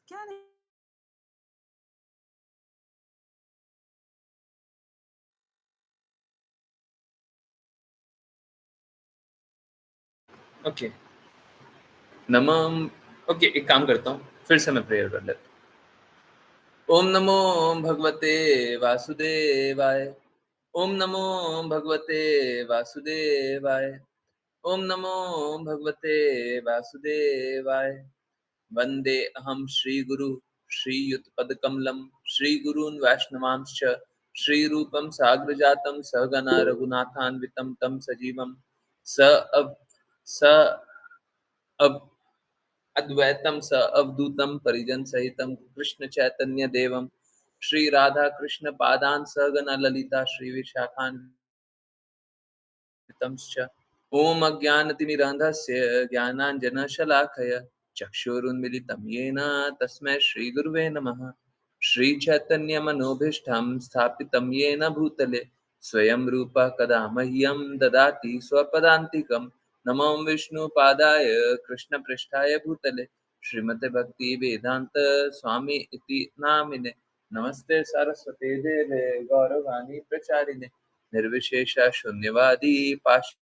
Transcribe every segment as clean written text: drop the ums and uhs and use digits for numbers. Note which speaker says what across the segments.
Speaker 1: क्या नहीं।
Speaker 2: ओके। नमः। ओके, एक काम करता हूँ, फिर से मैं प्रेयर कर लेता हूँ। ओम नमो भगवते वासुदेवाय। ओम नमो भगवते वासुदेवाय। ओम नमो भगवते वासुदेवाय। वन्दे अहं श्रीगुरु श्रीयुतपदकमलं श्रीगुरून् वैष्णवांश्च श्रीरूपं साग्रजातं सहगणा रघुनाथान्वितं तं सजीवं स अव स अव अद्वैतं स अवधूतं परिजन सहितं कृष्ण चैतन्य देवं श्री राधा कृष्ण पादान् सहगणा ललिता श्री विशाखान्वितं च। ओम अज्ञानतिमिरान्धस्य ज्ञानाञ्जनशलाखय चक्षुरुन्मिलितं येन तस्मै श्रीगुरुवे नमः। श्रीचैतन्यमनोभीष्टं स्थापितं येन भूतले स्वयं रूपः कदा मह्यं ददाति स्वपदान्तिकं। नमो विष्णुपादाय कृष्णपृष्ठाय भूतले श्रीमते भक्तिवेदान्त स्वामी इति नामिने। नमस्ते सरस्वते देवे गौरवाणी प्रचारिणे निर्विशेष शून्यवादी पाश्चात्य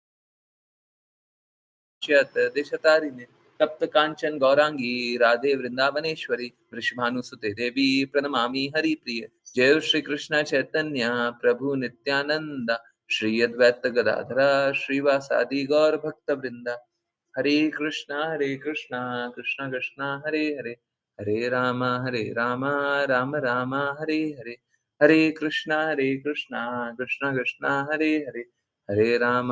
Speaker 2: देशतारिणे तप्त कांचन गौरांगी राधे वृंदावनेश्वरी वृषभानुसुते देवी प्रणमामि हरिप्रिय। जय श्री कृष्ण चैतन्य प्रभु नित्यानंद श्री अद्वैत गदाधर श्रीवासादि गौर भक्त वृंदा। हरे कृष्णा कृष्ण कृष्ण हरे हरे हरे राम राम राम हरे हरे। हरे कृष्णा कृष्ण कृष्ण हरे हरे हरे राम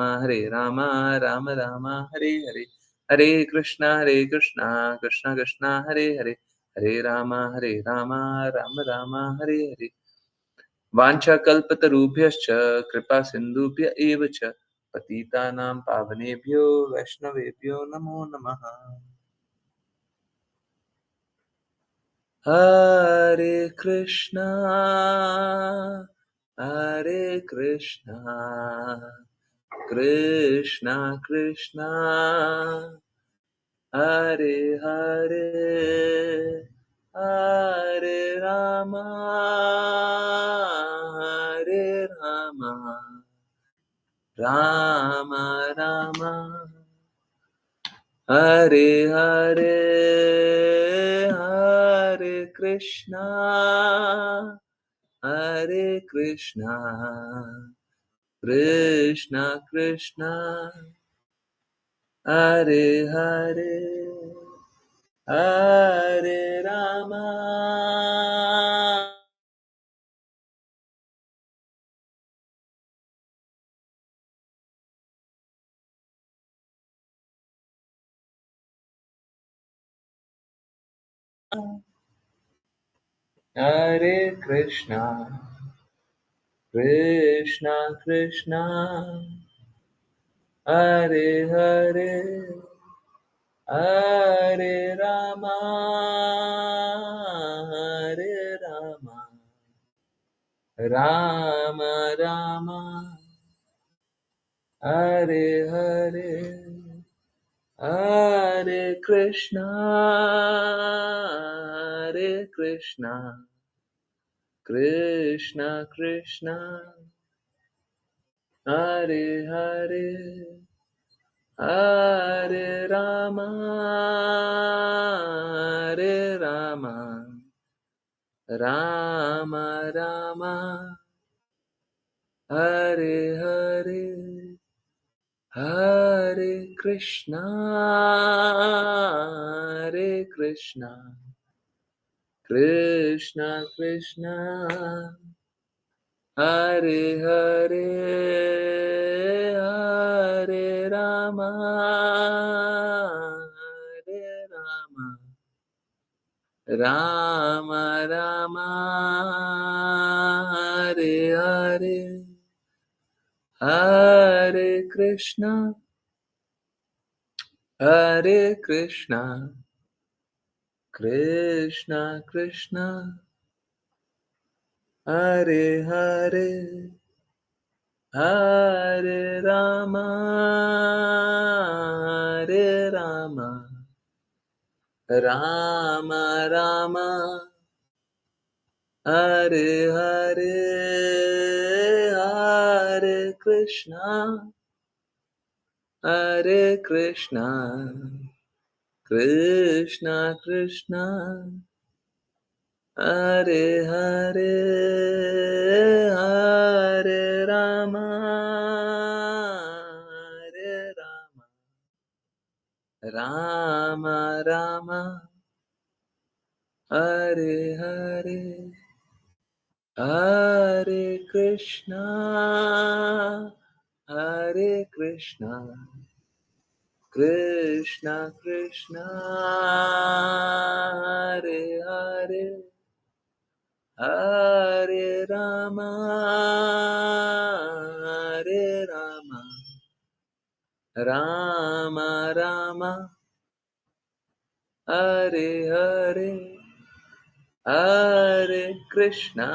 Speaker 2: राम राम हरे हरे। हरे कृष्णा कृष्ण कृष्ण हरे हरे हरे राम राम राम हरे हरे। वाञ्छाकल्पतरुभ्यश्च कृपा सिन्धुभ्य एव च पतितानां पावनेभ्यो वैष्णवेभ्यो नमो नमः। हरे कृष्णा कृष्णा कृष्णा हरे हरे हरे रामा राम राम हरे हरे हरे कृष्णा कृष्ण कृष्ण हरे हरे हरे रामा हरे कृष्णा कृष्ण कृष्ण हरे हरे हरे रामा राम राम हरे हरे हरे कृष्णा कृष्ण कृष्ण हरे हरे हरे राम राम राम हरे हरे हरे कृष्णा कृष्ण कृष्ण हरे हरे हरे राम राम राम हरे हरे हरे कृष्णा कृष्ण कृष्ण हरे हरे हरे राम राम राम हरे हरे, हरे कृष्णा कृष्णा कृष्णा हरे हरे, हरे राम राम राम हरे हरे, हरे कृष्णा कृष्णा कृष्णा हरे हरे, हरे राम राम राम हरे हरे, हरे कृष्णा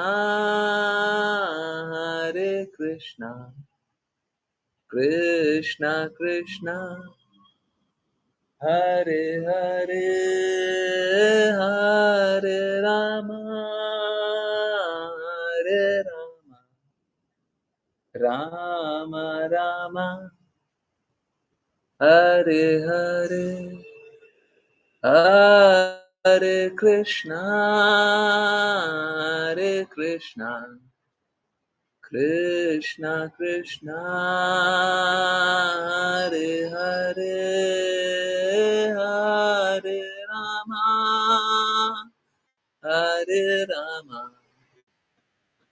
Speaker 2: कृष्णा कृष्णा हरे हरे, हरे राम राम राम हरे हरे, हरे कृष्णा कृष्णा कृष्णा हरे हरे, हरे राम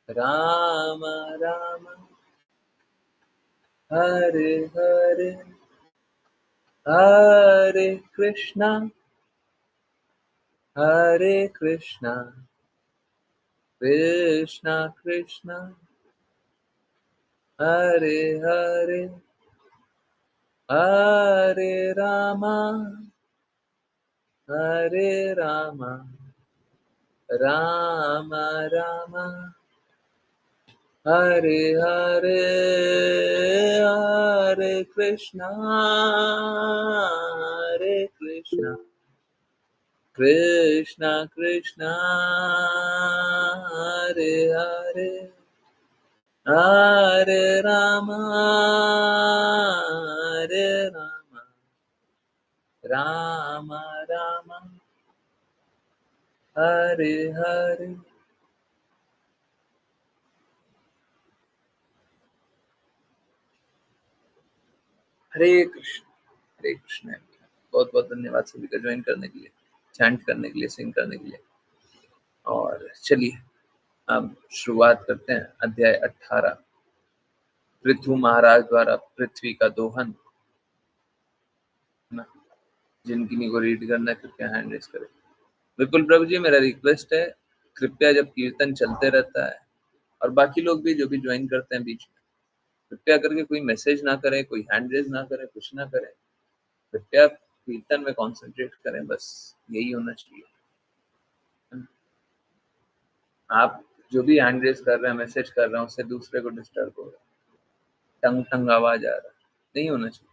Speaker 2: राम राम राम हरे हरे, हरे कृष्णा कृष्णा कृष्णा हरे हरे, हरे राम राम राम हरे हरे, हरे कृष्णा कृष्णा कृष्णा हरे हरे, हरे राम राम राम हरे हरे। हरे कृष्ण, हरे कृष्ण। बहुत बहुत धन्यवाद सभी का ज्वाइन करने के लिए, चैंट करने के लिए, सिंग करने के लिए। और चलिए अब शुरुआत करते हैं अध्याय 18, पृथु महाराज द्वारा पृथ्वी का दोहन। ना, जिनकी को रीड करना है कृपया हैंड रेज करें। विपुल प्रभु जी, मेरा रिक्वेस्ट है कृपया जब कीर्तन चलते रहता है और बाकी लोग भी जो भी ज्वाइन करते हैं बीच में, कृपया करके कोई मैसेज ना करें, कोई हैंड रेज ना करें, कुछ ना करें। कृपया कीर्तन में कंसंट्रेट करें, बस यही होना चाहिए। आप जो भी हैंड रेज कर रहे हैं, मैसेज कर रहे हैं, उससे दूसरे को डिस्टर्ब हो रहा है, टंग टंग आवाज आ रहा है, नहीं होना चाहिए।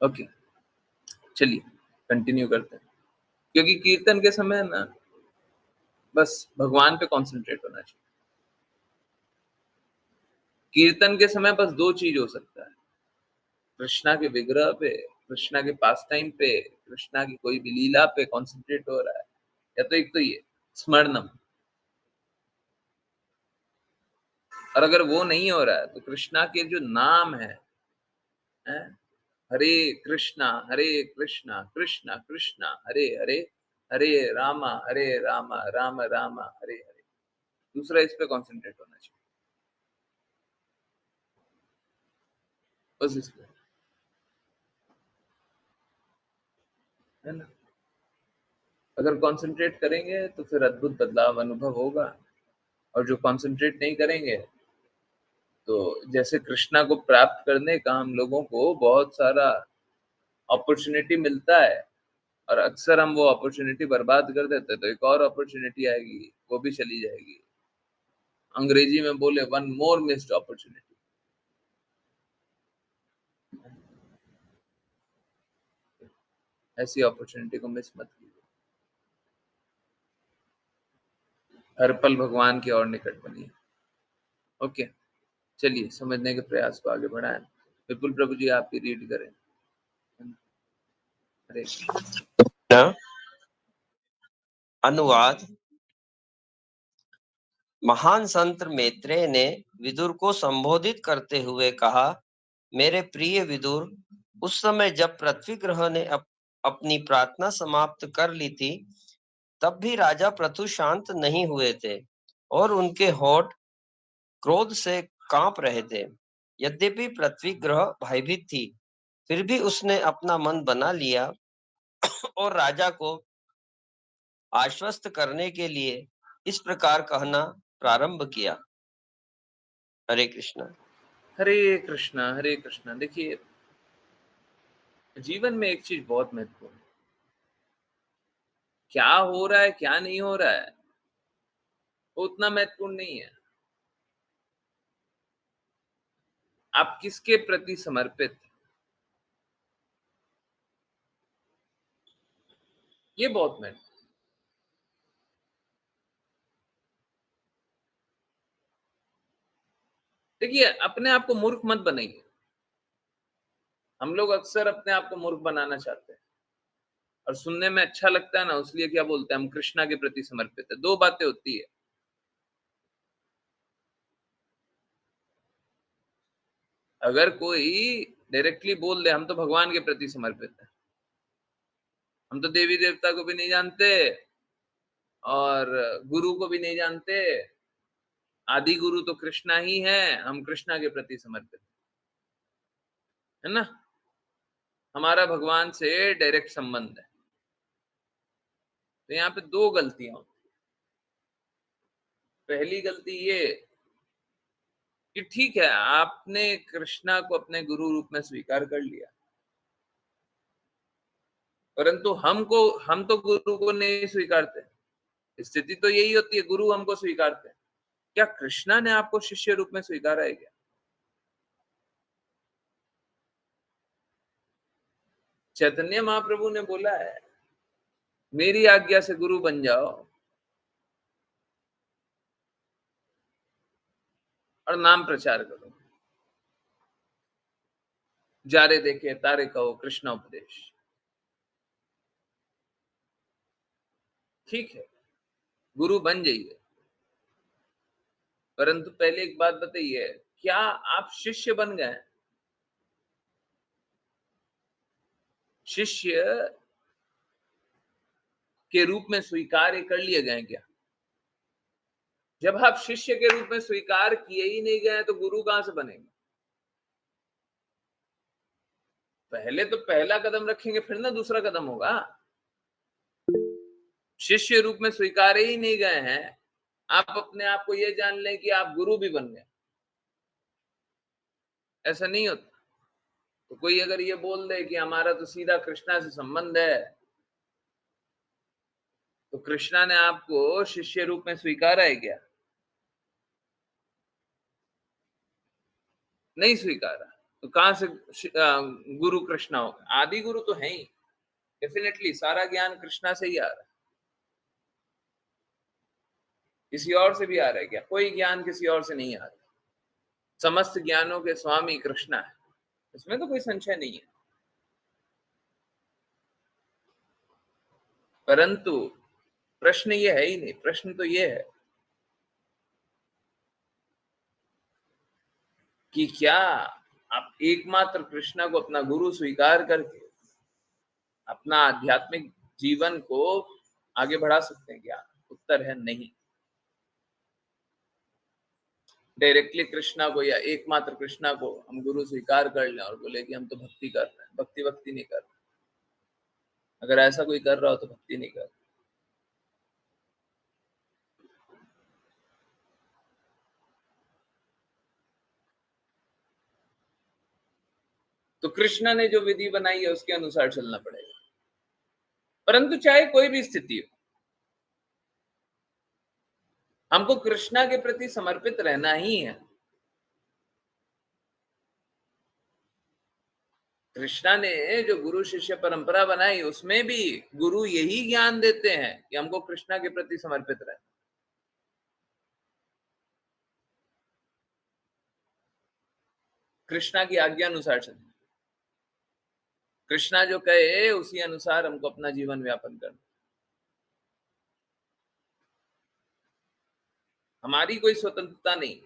Speaker 2: ओके, चलिए कंटिन्यू करते हैं, क्योंकि कीर्तन के समय ना बस भगवान पे कंसंट्रेट होना चाहिए। कीर्तन के समय बस दो चीज हो सकता है, कृष्णा के विग्रह पे, कृष्णा के पास टाइम पे, कृष्णा की कोई भी लीला पे कंसंट्रेट हो रहा है, या तो एक तो ये स्मरणम। और अगर वो नहीं हो रहा है तो कृष्णा के जो नाम है हरे कृष्णा कृष्णा कृष्णा हरे हरे, हरे राम राम हरे हरे। दूसरा इस पे कंसंट्रेट होना चाहिए, बस इस पे, है ना। अगर कंसंट्रेट करेंगे तो फिर अद्भुत बदलाव अनुभव होगा, और जो कंसंट्रेट नहीं करेंगे तो जैसे कृष्णा को प्राप्त करने का हम लोगों को बहुत सारा अपॉर्चुनिटी मिलता है, और अक्सर हम वो अपॉर्चुनिटी बर्बाद कर देते हैं, तो एक और अपॉर्चुनिटी आएगी, वो भी चली जाएगी। अंग्रेजी में बोले वन मोर मिस्ड अपॉर्चुनिटी। ऐसी अपॉर्चुनिटी को मिस मत कीजिए। हर पल भगवान की ओर निकट बनिए। ओके, चलिए समझने के प्रयास को आगे बढ़ाएं। विपुल प्रभु जी आप भी रीड करें। हरे कृष्ण।
Speaker 1: अनुवाद। महान संत मैत्रेय ने विदुर को संबोधित करते हुए कहा, मेरे प्रिय विदुर, उस समय जब पृथ्वी ग्रह ने अपनी प्रार्थना समाप्त कर ली थी, तब भी राजा पृथु शांत नहीं हुए थे और उनके होठ क्रोध से कांप रहे थे। यद्यपि पृथ्वी ग्रह भयभीत थी, फिर भी उसने अपना मन बना लिया और राजा को आश्वस्त करने के लिए इस प्रकार कहना प्रारंभ किया। हरे कृष्णा।
Speaker 2: हरे कृष्णा। हरे कृष्णा। देखिए, जीवन में एक चीज बहुत महत्वपूर्ण है। क्या हो रहा है, क्या नहीं हो रहा है, वो उतना महत्वपूर्ण नहीं है। आप किसके प्रति समर्पित हैं, ये बहुत महत्वपूर्ण। देखिए, अपने आप को मूर्ख मत बनाइए। हम लोग अक्सर अपने आप को मूर्ख बनाना चाहते हैं और सुनने में अच्छा लगता है ना, इसलिए क्या बोलते हैं, हम कृष्णा के प्रति समर्पित है। दो बातें होती है। अगर कोई डायरेक्टली बोल दे हम तो भगवान के प्रति समर्पित है, हम तो देवी देवता को भी नहीं जानते और गुरु को भी नहीं जानते, आदि गुरु तो कृष्णा ही है, हम कृष्णा के प्रति समर्पित है ना, हमारा भगवान से डायरेक्ट संबंध है। तो यहाँ पे दो गलतियां होती। पहली गलती ये कि ठीक है, आपने कृष्णा को अपने गुरु रूप में स्वीकार कर लिया, परंतु हम तो गुरु को नहीं स्वीकारते। स्थिति तो यही होती है, गुरु हमको स्वीकारते हैं। क्या कृष्णा ने आपको शिष्य रूप में स्वीकारा है क्या? चैतन्य महाप्रभु ने बोला है, मेरी आज्ञा से गुरु बन जाओ और नाम प्रचार करो, जारे देखे तारे कहो कृष्णा उपदेश। ठीक है, गुरु बन जाइए, परंतु पहले एक बात बताइए, क्या आप शिष्य बन गए? शिष्य के रूप में स्वीकार कर लिए गए क्या? जब आप शिष्य के रूप में स्वीकार किए ही नहीं गए तो गुरु कहां से बनेंगे? पहले तो पहला कदम रखेंगे, फिर ना दूसरा कदम होगा। शिष्य रूप में स्वीकार ही नहीं गए हैं, आप अपने आप को ये जान लें कि आप गुरु भी बन गए, ऐसा नहीं होता। तो कोई अगर ये बोल दे कि हमारा तो सीधा कृष्णा से संबंध है, तो कृष्णा ने आपको शिष्य रूप में स्वीकारा है क्या? नहीं स्वीकारा। तो कहां से गुरु कृष्णा होगा? आदि गुरु तो है ही, डेफिनेटली सारा ज्ञान कृष्णा से ही आ रहा है। किसी और से भी आ रहा है क्या? कोई ज्ञान किसी और से नहीं आ रहा। समस्त ज्ञानों के स्वामी कृष्णा है, इसमें तो कोई संशय नहीं है। परंतु प्रश्न ये है ही नहीं, प्रश्न तो ये है कि क्या आप एकमात्र कृष्णा को अपना गुरु स्वीकार करके अपना आध्यात्मिक जीवन को आगे बढ़ा सकते हैं क्या? उत्तर है नहीं। डायरेक्टली कृष्णा को या एकमात्र कृष्णा को हम गुरु स्वीकार कर लें और बोले कि हम तो भक्ति कर रहे हैं, भक्ति नहीं कर रहे। अगर ऐसा कोई कर रहा हो तो भक्ति नहीं कर रहा। तो कृष्णा ने जो विधि बनाई है उसके अनुसार चलना पड़ेगा। परंतु चाहे कोई भी स्थिति हो, हमको कृष्णा के प्रति समर्पित रहना ही है। कृष्णा ने जो गुरु शिष्य परंपरा बनाई उसमें भी गुरु यही ज्ञान देते हैं कि हमको कृष्णा के प्रति समर्पित रहे। कृष्णा की आज्ञा अनुसार चलना, कृष्णा जो कहे उसी अनुसार हमको अपना जीवन व्यापन करना। हमारी कोई स्वतंत्रता नहीं,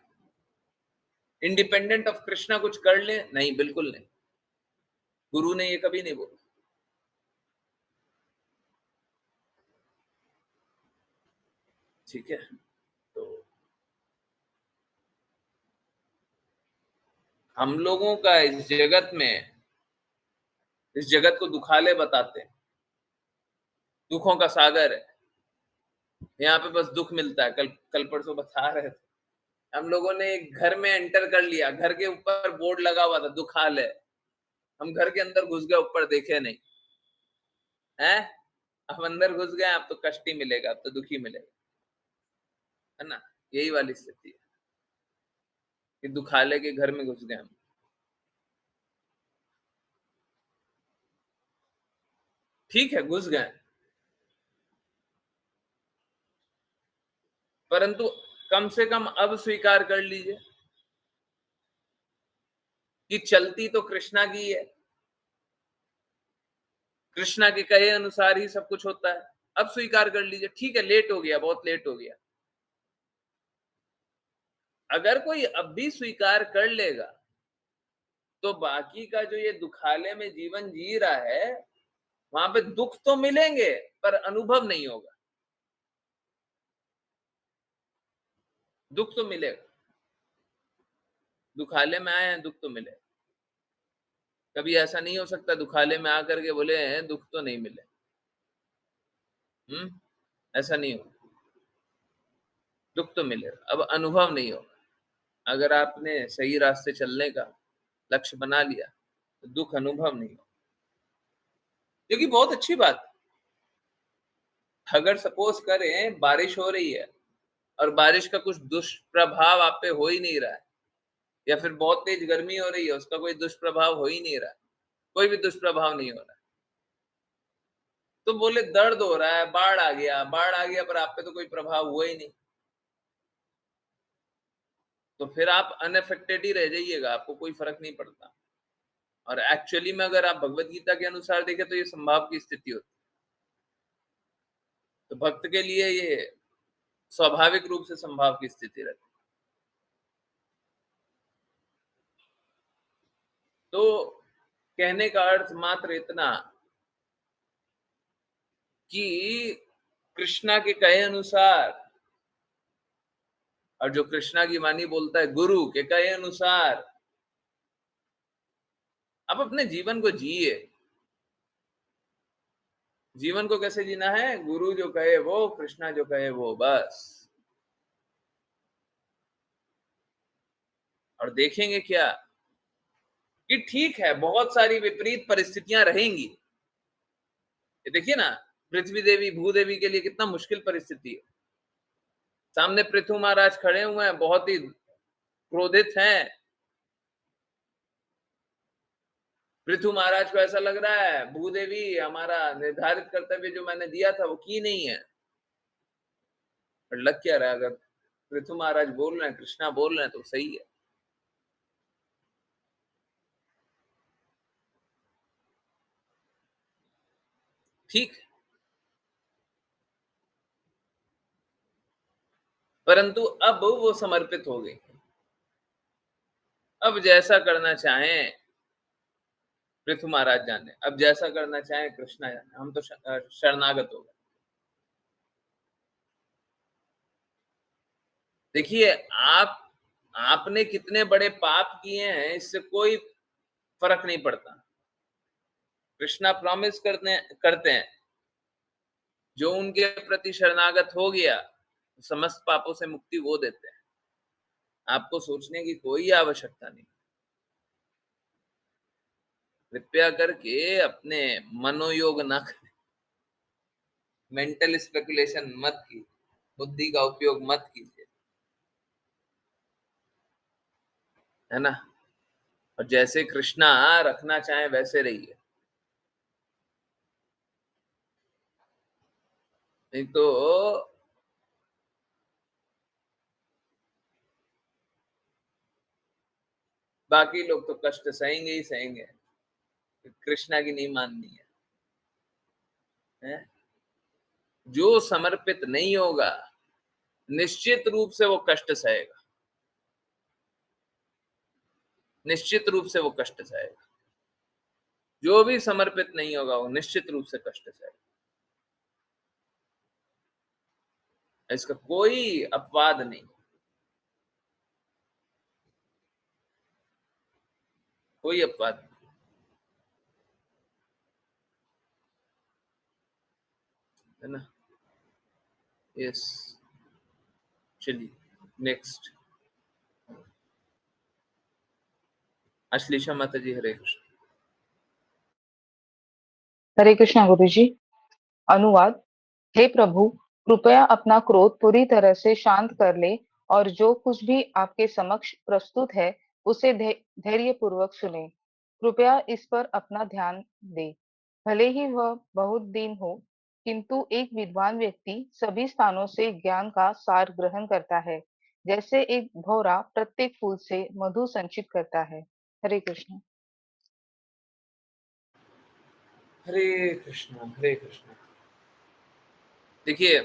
Speaker 2: इंडिपेंडेंट ऑफ कृष्णा कुछ कर ले, नहीं, बिल्कुल नहीं। गुरु ने ये कभी नहीं बोला। ठीक है, तो हम लोगों का इस जगत को दुखाले बताते हैं, दुखों का सागर है, यहाँ पे बस दुख मिलता है। कल कल परसों बता रहे थे, हम लोगों ने एक घर में एंटर कर लिया, घर के ऊपर बोर्ड लगा हुआ था दुखालय, हम घर के अंदर घुस गए, ऊपर देखे नहीं हैं। अब अंदर घुस गए, अब तो कष्ट ही मिलेगा, अब तो दुखी मिलेगा, है ना। यही वाली स्थिति है कि दुखालय के घर में घुस गए हम। ठीक है, घुस गए, परंतु कम से कम अब स्वीकार कर लीजिए कि चलती तो कृष्णा की है, कृष्णा के कहे अनुसार ही सब कुछ होता है। अब स्वीकार कर लीजिए, ठीक है, लेट हो गया, बहुत लेट हो गया। अगर कोई अब भी स्वीकार कर लेगा तो बाकी का जो ये दुखालय में जीवन जी रहा है, वहां पे दुख तो मिलेंगे पर अनुभव नहीं होगा। दुख तो मिलेगा, दुखालय में आए हैं, दुख तो मिले। कभी ऐसा नहीं हो सकता दुखालय में आकर के बोले हैं दुख तो नहीं मिले। ऐसा नहीं हो, दुख तो मिलेगा, अब अनुभव नहीं होगा। अगर आपने सही रास्ते चलने का लक्ष्य बना लिया तो दुख अनुभव नहीं होगा, क्योंकि बहुत अच्छी बात। अगर सपोज करें बारिश हो रही है और बारिश का कुछ दुष्प्रभाव आप पे हो ही नहीं रहा है, या फिर बहुत तेज गर्मी हो रही है, उसका कोई दुष्प्रभाव हो ही नहीं रहा है, कोई भी दुष्प्रभाव नहीं हो रहा है, तो बोले दर्द हो रहा है, बाढ़ आ गया, पर आप पे तो कोई प्रभाव हुआ ही नहीं, तो फिर आप अनअफेक्टेड ही रह जाइएगा, आपको कोई फर्क नहीं पड़ता। और एक्चुअली में अगर आप भगवत गीता के अनुसार देखें तो ये संभाव की स्थिति होती है, तो भक्त के लिए ये स्वाभाविक रूप से संभाव की स्थिति रहती है। तो कहने का अर्थ मात्र इतना कि कृष्णा के कहे अनुसार, और जो कृष्णा की वाणी बोलता है गुरु के कहे अनुसार, आप अपने जीवन को जिए। जीवन को कैसे जीना है? गुरु जो कहे वो, कृष्णा जो कहे वो, बस। और देखेंगे क्या कि ठीक है, बहुत सारी विपरीत परिस्थितियां रहेंगी। ये देखिए ना, पृथ्वी देवी भूदेवी के लिए कितना मुश्किल परिस्थिति है। सामने पृथु महाराज खड़े हुए हैं, बहुत ही क्रोधित हैं। पृथु महाराज को ऐसा लग रहा है भूदेवी हमारा निर्धारित कर्तव्य जो मैंने दिया था वो की नहीं है। पर लग क्या रहा है, अगर पृथु महाराज बोल रहे हैं, कृष्णा बोल रहे हैं, तो सही है। ठीक है, परंतु अब वो समर्पित हो गई। अब जैसा करना चाहें पृथु महाराज जाने, अब जैसा करना चाहें कृष्णा जाने, हम तो शरणागत हो गए। देखिए, आप आपने कितने बड़े पाप किए हैं इससे कोई फर्क नहीं पड़ता। कृष्णा प्रॉमिस करते हैं, जो उनके प्रति शरणागत हो गया समस्त पापों से मुक्ति वो देते हैं। आपको सोचने की कोई आवश्यकता नहीं। कृपया करके अपने मनोयोग न करें, मेंटल स्पेकुलेशन मत कीजिए, बुद्धि का उपयोग मत कीजिए, है ना। और जैसे कृष्णा रखना चाहे वैसे रहिए, नहीं तो बाकी लोग तो कष्ट सहेंगे ही सहेंगे, कृष्णा की नहीं माननी है? जो समर्पित नहीं होगा निश्चित रूप से वो कष्ट सहेगा, निश्चित रूप से वो कष्ट सहेगा। जो भी समर्पित नहीं होगा वो निश्चित रूप से कष्ट सहेगा, इसका कोई अपवाद नहीं, कोई अपवाद नहीं, है ना? यस, चलिए नेक्स्ट। अश्लीषा माता जी, हरे कृष्ण।
Speaker 3: हरे कृष्णा गुरु जी। अनुवाद। हे प्रभु, कृपया अपना क्रोध पूरी तरह से शांत कर ले और जो कुछ भी आपके समक्ष प्रस्तुत है उसे धैर्य पूर्वक सुने। कृपया इस पर अपना ध्यान दे। भले ही वह बहुत दिन हो, किंतु एक विद्वान व्यक्ति सभी स्थानों से ज्ञान का सार ग्रहण करता है, जैसे एक भौरा प्रत्येक फूल से मधु संचित करता है। हरे कृष्ण।
Speaker 2: हरे कृष्णा, हरे कृष्णा। देखिए,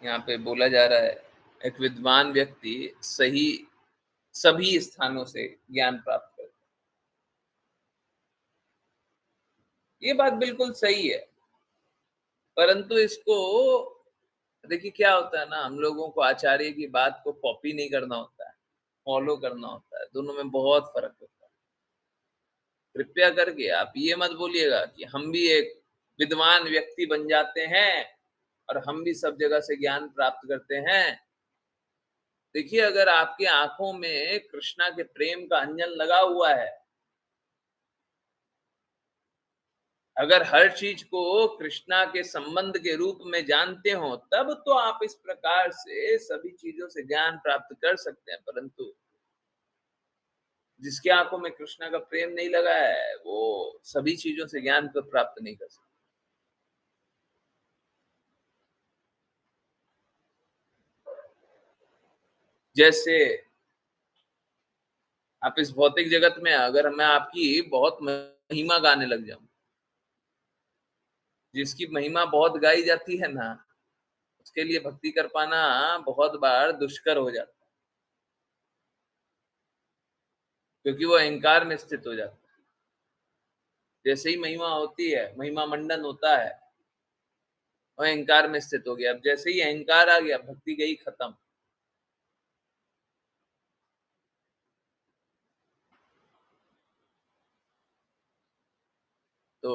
Speaker 2: यहाँ पे बोला जा रहा है एक विद्वान व्यक्ति सही सभी स्थानों से ज्ञान प्राप्त करता है। ये बात बिल्कुल सही है, परंतु इसको देखिए क्या होता है ना, हम लोगों को आचार्य की बात को कॉपी नहीं करना होता है, फॉलो करना होता है। दोनों में बहुत फर्क होता है। कृपया करके आप ये मत बोलिएगा कि हम भी एक विद्वान व्यक्ति बन जाते हैं और हम भी सब जगह से ज्ञान प्राप्त करते हैं। देखिए, अगर आपकी आंखों में कृष्णा के प्रेम का अंजन लगा हुआ है, अगर हर चीज को कृष्णा के संबंध के रूप में जानते हो, तब तो आप इस प्रकार से सभी चीजों से ज्ञान प्राप्त कर सकते हैं। परंतु जिसकी आंखों में कृष्णा का प्रेम नहीं लगा है, वो सभी चीजों से ज्ञान को प्राप्त नहीं कर सकता। जैसे आप इस भौतिक जगत में अगर मैं आपकी बहुत महिमा गाने लग जाऊं, जिसकी महिमा बहुत गाई जाती है ना, उसके लिए भक्ति कर पाना बहुत बार दुष्कर हो जाता है, क्योंकि वो अहंकार में स्थित हो जाता है। जैसे ही महिमा होती है, महिमा मंडन होता है, वो अहंकार में स्थित हो गया। अब जैसे ही अहंकार आ गया, भक्ति गई खत्म। तो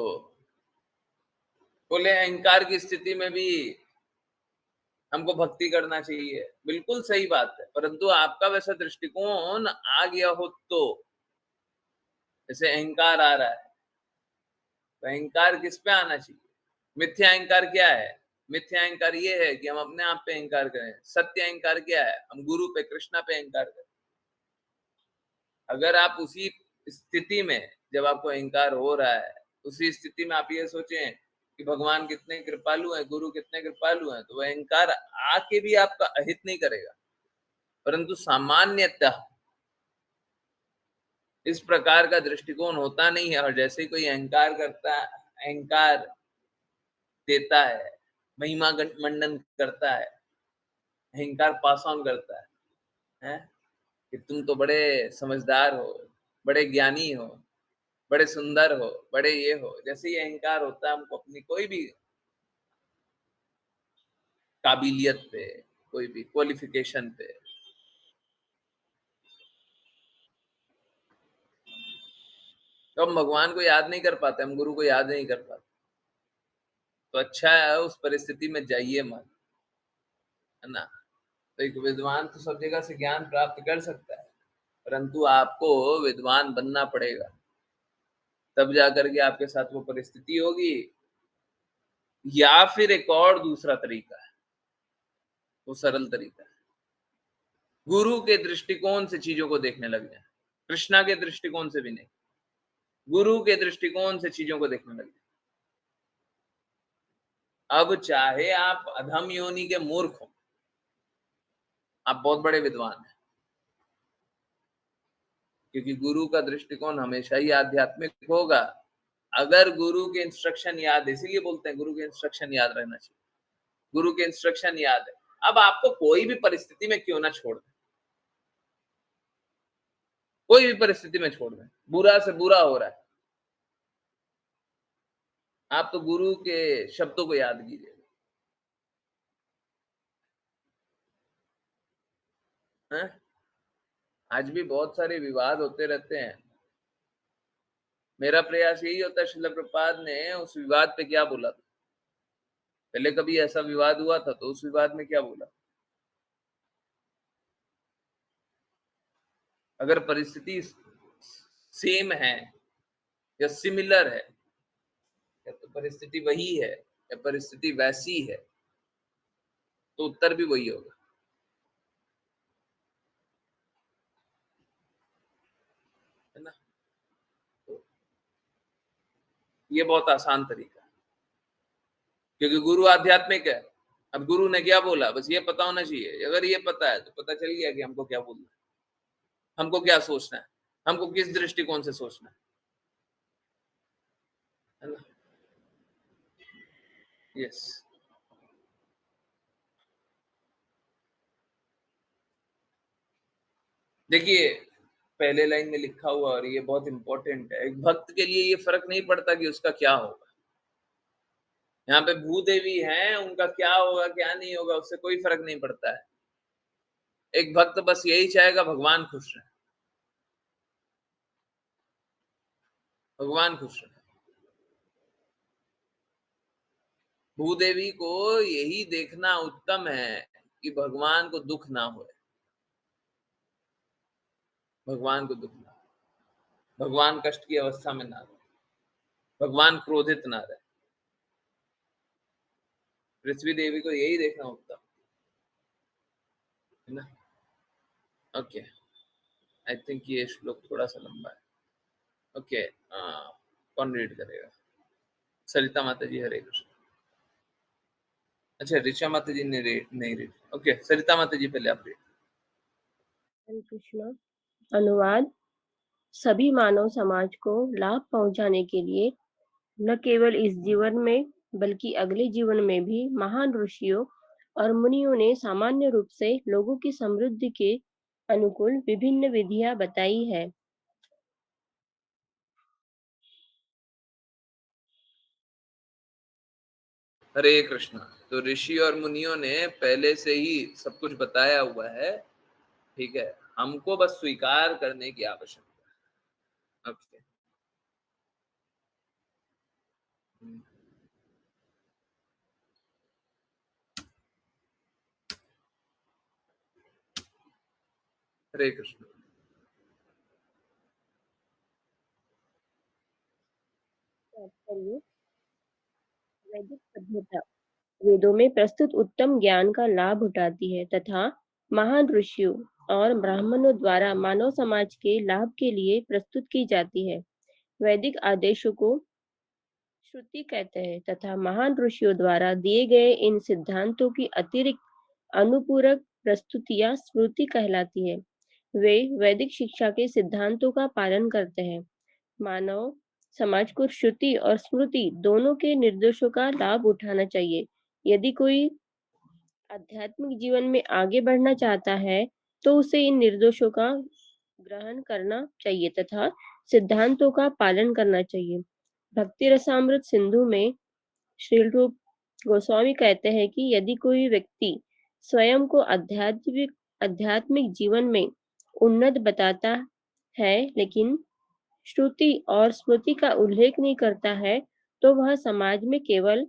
Speaker 2: बोले अहंकार की स्थिति में भी हमको भक्ति करना चाहिए, बिल्कुल सही बात है। परंतु आपका वैसा दृष्टिकोण आ गया हो तो, जैसे अहंकार आ रहा है, तो अहंकार किस पे आना चाहिए? मिथ्या अहंकार क्या है? मिथ्या अहंकार ये है कि हम अपने आप पे अहंकार करें। सत्य अहंकार क्या है? हम गुरु पे, कृष्णा पे अहंकार करें। अगर आप उसी स्थिति में, जब आपको अहंकार हो रहा है, उसी स्थिति में आप ये सोचें कि भगवान कितने कृपालु हैं, गुरु कितने कृपालु हैं, तो वह अहंकार आके भी आपका अहित नहीं करेगा। परंतु सामान्यतः इस प्रकार का दृष्टिकोण होता नहीं है, और जैसे ही कोई अहंकार करता है, अहंकार देता है, महिमा मंडन करता है, अहंकार पास ऑन करता है कि तुम तो बड़े समझदार हो, बड़े ज्ञानी हो, बड़े सुंदर हो, बड़े ये हो। जैसे ही अहंकार होता है हमको अपनी कोई भी काबिलियत पे, कोई भी क्वालिफिकेशन पे, तो हम भगवान को याद नहीं कर पाते, हम गुरु को याद नहीं कर पाते। तो अच्छा है उस परिस्थिति में जाइए मत, है ना? तो एक विद्वान तो सब जगह से ज्ञान प्राप्त कर सकता है, परंतु आपको विद्वान बनना पड़ेगा, तब जाकर के आपके साथ वो परिस्थिति होगी। या फिर एक और दूसरा तरीका है, वो सरल तरीका है, गुरु के दृष्टिकोण से चीजों को देखने लग जाए। कृष्णा के दृष्टिकोण से भी नहीं, गुरु के दृष्टिकोण से चीजों को देखने लगे। अब चाहे आप अधम योनि के मूर्ख हो, आप बहुत बड़े विद्वान हैं, क्योंकि गुरु का दृष्टिकोण हमेशा ही आध्यात्मिक होगा। अगर गुरु के इंस्ट्रक्शन याद है, इसीलिए बोलते हैं गुरु के इंस्ट्रक्शन याद रहना चाहिए। गुरु के इंस्ट्रक्शन याद है, अब आपको कोई भी परिस्थिति में क्यों ना छोड़ दें, कोई भी परिस्थिति में छोड़ दें, बुरा से बुरा हो रहा है, आप तो गुरु के शब्दों को याद कीजिए। हैं? आज भी बहुत सारे विवाद होते रहते हैं। मेरा प्रयास यही होता है, श्रील प्रभुपाद ने उस विवाद पे क्या बोला था, पहले कभी ऐसा विवाद हुआ था तो उस विवाद में क्या बोला। अगर परिस्थिति सेम है या सिमिलर है, या तो परिस्थिति वही है या परिस्थिति वैसी है, तो उत्तर भी वही होगा, है ना। तो ये बहुत आसान तरीका है, क्योंकि गुरु आध्यात्मिक है। अब गुरु ने क्या बोला, बस ये पता होना चाहिए। अगर ये पता है तो पता चल गया कि हमको क्या बोलना है, हमको क्या सोचना है, हमको किस दृष्टिकोण से सोचना है ना। यस, देखिए पहले लाइन में लिखा हुआ, और ये बहुत इंपॉर्टेंट है, एक भक्त के लिए ये फर्क नहीं पड़ता कि उसका क्या होगा। यहाँ पे भूदेवी हैं, उनका क्या होगा क्या नहीं होगा उससे कोई फर्क नहीं पड़ता है। एक भक्त बस यही चाहेगा, भगवान खुश रहे, भगवान खुश रहे। भूदेवी को यही देखना उत्तम है कि भगवान को दुख ना हो, भगवान को दुख ना, भगवान कष्ट की अवस्था में ना रहे, भगवान क्रोधित ना रहे। पृथ्वी देवी को यही देखना उत्तम है ना। ओके, आई थिंक ये श्लोक थोड़ा सा लंबा है। ओके, कौन रीड करेगा? सरिता माता जी, हरे कृष्ण। अच्छा, ऋचा माता जी ने नहीं रीड। ओके, सरिता माता जी पहले आप रीड।
Speaker 4: हरे कृष्ण। अनुवाद। सभी मानव समाज को लाभ पहुंचाने के लिए न केवल इस जीवन में बल्कि अगले जीवन में भी महान ऋषियों और मुनियों ने सामान्य रूप से लोगों की समृद्धि के अनुकूल विभिन्न विधियां बताई है।
Speaker 2: हरे कृष्ण। तो ऋषि और मुनियों ने पहले से ही सब कुछ बताया हुआ है, ठीक है, हमको बस स्वीकार करने की आवश्यकता है। ओके, हरे कृष्ण।
Speaker 4: तात्पर्य। वैदिक सभ्यता वेदों में प्रस्तुत उत्तम ज्ञान का लाभ उठाती है तथा महान ऋषियों और ब्राह्मणों द्वारा मानव समाज के लाभ के लिए प्रस्तुत की जाती है। वैदिक आदेशों को श्रुति कहते हैं तथा महान ऋषियों द्वारा दिए गए इन सिद्धांतों की अतिरिक्त अनुपूरक प्रस्तुतियां स्मृति कहलाती है। वे वैदिक शिक्षा के सिद्धांतों का पालन करते हैं। मानव समाज को श्रुति और स्मृति दोनों के निर्देशों का लाभ उठाना चाहिए। यदि कोई आध्यात्मिक जीवन में आगे बढ़ना चाहता है तो उसे इन निर्देशों का ग्रहण करना चाहिए तथा सिद्धांतों का पालन करना चाहिए। भक्ति रसामृत सिंधु में श्रील रूप गोस्वामी कहते हैं कि यदि कोई व्यक्ति स्वयं को आध्यात्मिक जीवन में उन्नत बताता है लेकिन श्रुति और स्मृति का उल्लेख नहीं करता है तो वह समाज में केवल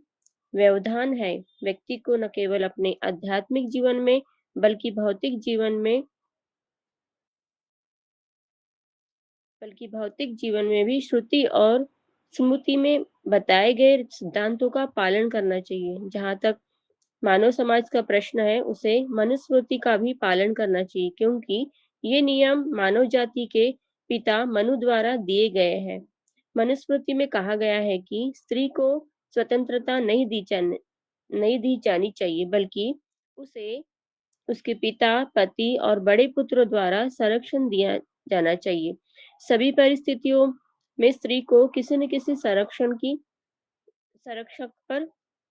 Speaker 4: व्यवधान है। व्यक्ति को न केवल अपने आध्यात्मिक जीवन में बल्कि भौतिक जीवन में भी श्रुति और स्मृति में बताए गए सिद्धांतों का पालन करना चाहिए। जहाँ तक मानव समाज का प्रश्न है, उसे मनुस्मृति का भी पालन करना चाहिए क्योंकि ये नियम मानव जाति के पिता मनु द्वारा दिए गए हैं। मनुस्मृति में कहा गया है कि स्त्री को स्वतंत्रता नहीं दी जानी चाहिए, बल्कि उसे उसके पिता, पति और बड़े पुत्रों द्वारा संरक्षण दिया जाना चाहिए। सभी परिस्थितियों में स्त्री को किसी न किसी संरक्षक पर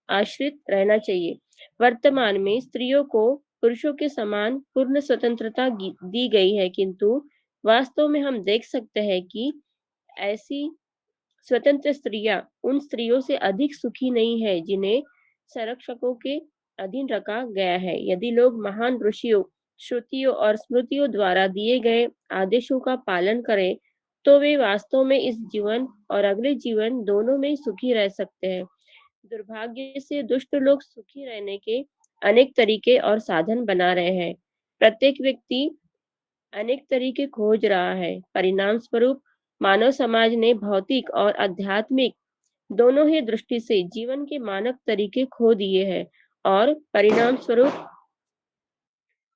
Speaker 4: आश्रित रहना चाहिए। वर्तमान में स्त्रियों को पुरुषों के समान पूर्ण स्वतंत्रता दी गई है, किंतु वास्तव में हम देख सकते हैं कि ऐसी स्वतंत्र स्त्रियां उन स्त्रियों से अधिक सुखी नहीं है जिन्हें संरक्षकों के अधीन रखा गया है। यदि लोग महान ऋषियों, श्रुतियों और स्मृतियों द्वारा दिए गए आदेशों का पालन करें, तो वे वास्तव में इस जीवन और अगले जीवन दोनों में सुखी रह सकते हैं। दुर्भाग्य से दुष्ट लोग सुखी रहने के अनेक तरीके और साधन बना रहे हैं। प्रत्येक व्यक्ति अनेक तरीके खोज रहा है। परिणाम स्वरूप मानव समाज ने भौतिक और आध्यात्मिक दोनों ही दृष्टि से जीवन के मानक तरीके खो दिए हैं, और परिणाम स्वरूप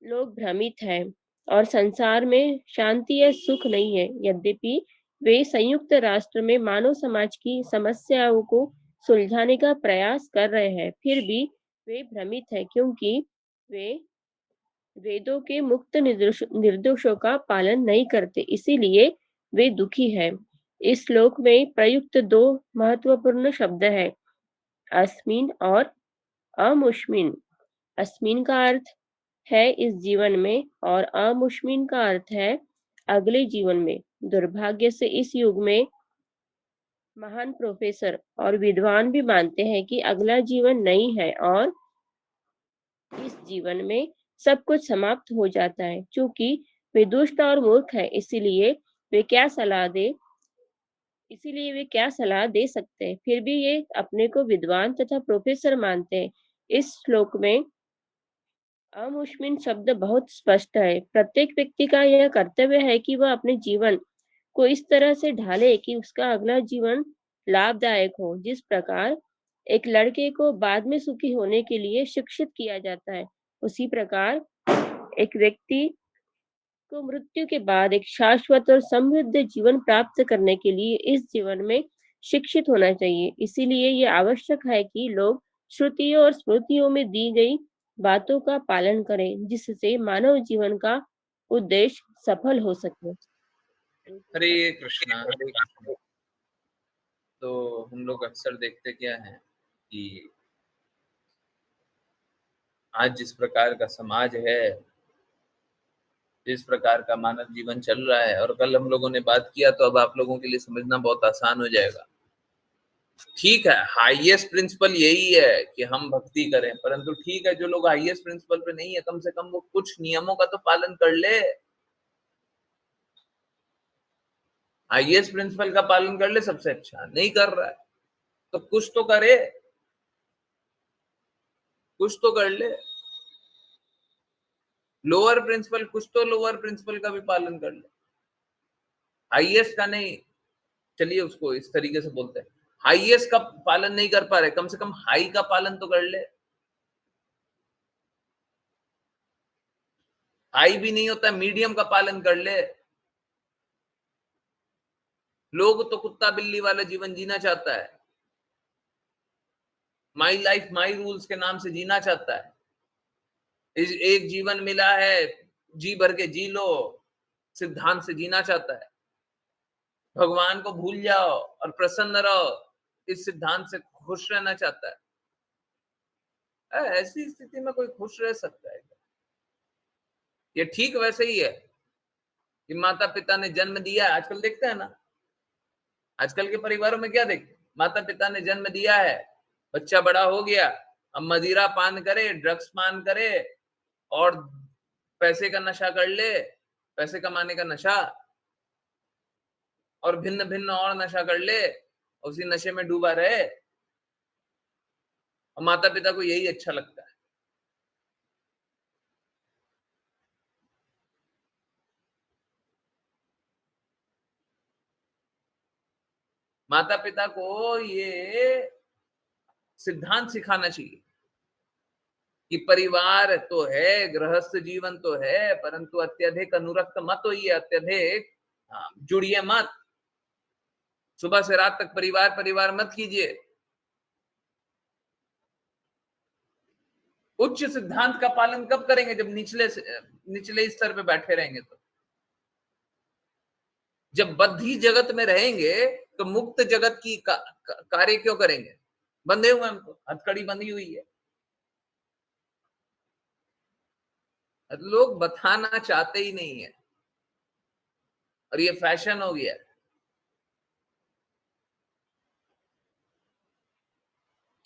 Speaker 4: लोग भ्रमित हैं और संसार में शांति या सुख नहीं है। यद्यपि वे संयुक्त राष्ट्र में मानव समाज की समस्याओं को सुलझाने का प्रयास कर रहे हैं, फिर भी वे भ्रमित हैं, क्योंकि वे वेदों के मुक्त निर्देशों का पालन नहीं करते, इसीलिए वे दुखी हैं। इस श्लोक में प्रयुक्त दो महत्वपूर्ण शब्द हैं, अस्मिन और अमुष्मिन। अस्मिन का अर्थ है इस जीवन में और अमुष्मिन का अर्थ है अगले जीवन में। दुर्भाग्य से इस युग में महान प्रोफेसर और विद्वान भी मानते हैं कि अगला जीवन नहीं है और इस जीवन में सब कुछ समाप्त हो जाता है। चूंकि वे दुष्ट और मूर्ख है, इसीलिए वे क्या सलाह दे सकते हैं। फिर भी ये अपने को विद्वान तथा प्रोफेसर मानते हैं। इस श्लोक में अमुष्मिन शब्द बहुत स्पष्ट है। प्रत्येक व्यक्ति का यह कर्तव्य है कि वह अपने जीवन को इस तरह से ढाले कि उसका अगला जीवन लाभदायक हो। जिस प्रकार एक लड़के को बाद में सुखी होने के लिए शिक्षित किया जाता है, उसी प्रकार एक व्यक्ति को मृत्यु के बाद एक शाश्वत और समृद्ध जीवन प्राप्त करने के लिए इस जीवन में शिक्षित होना चाहिए। इसीलिए ये आवश्यक है कि लोग श्रुतियों और स्मृतियों में दी गई बातों का पालन करें, जिससे मानव जीवन का उद्देश्य सफल हो सके।
Speaker 2: हरे कृष्णा हरे कृष्णा। तो हम लोग अक्सर देखते क्या है कि आज जिस प्रकार का समाज है, जिस प्रकार का मानव जीवन चल रहा है, और कल हम लोगों ने बात किया, तो अब आप लोगों के लिए समझना बहुत आसान हो जाएगा। ठीक है, हाईएस्ट प्रिंसिपल यही है कि हम भक्ति करें, परंतु ठीक है, जो लोग हाईएस्ट प्रिंसिपल पे नहीं है, कम से कम वो कुछ नियमों का तो पालन कर ले। हाईएस्ट प्रिंसिपल का पालन कर ले, सबसे अच्छा। नहीं कर रहा है तो कुछ तो करे, कुछ तो कर ले। लोअर प्रिंसिपल, कुछ तो लोअर प्रिंसिपल का भी पालन कर ले। हाईएस्ट का नहीं, चलिए उसको इस तरीके से बोलते हैं, हाईएस्ट का पालन नहीं कर पा रहे, कम से कम हाई का पालन तो कर ले। हाई भी नहीं होता, मीडियम का पालन कर ले। लोग तो कुत्ता बिल्ली वाला जीवन जीना चाहता है, माई लाइफ माई रूल्स के नाम से जीना चाहता है। इस एक जीवन मिला है, जी भर के जी लो सिद्धांत से जीना चाहता है। भगवान को भूल जाओ और प्रसन्न रहो, इस सिद्धांत से खुश रहना चाहता है। ऐसी स्थिति में कोई खुश रह सकता है? ये ठीक वैसे ही है कि माता पिता ने जन्म दिया। आजकल देखते हैं ना, आजकल के परिवारों में क्या देखते, माता पिता ने जन्म दिया है, बच्चा बड़ा हो गया, अब मदिरा पान करे, ड्रग्स पान करे और पैसे का नशा कर ले, पैसे कमाने का नशा, और भिन्न भिन्न और नशा कर ले, उसी नशे में डूबा रहे, और माता पिता को यही अच्छा लगता है। माता पिता को ये सिद्धांत सिखाना चाहिए कि परिवार तो है, गृहस्थ जीवन तो है, परंतु अत्यधिक अनुरक्त मत होइए, अत्यधिक जुड़िए मत, सुबह से रात तक परिवार परिवार मत कीजिए। उच्च सिद्धांत का पालन कब करेंगे? जब निचले स्तर पे बैठे रहेंगे। तो जब बद्धी जगत में रहेंगे तो मुक्त जगत की कार्य क्यों करेंगे? बंधे हुए हमको, हथकड़ी बंधी हुई है। लोग बताना चाहते ही नहीं है, और ये फैशन हो गया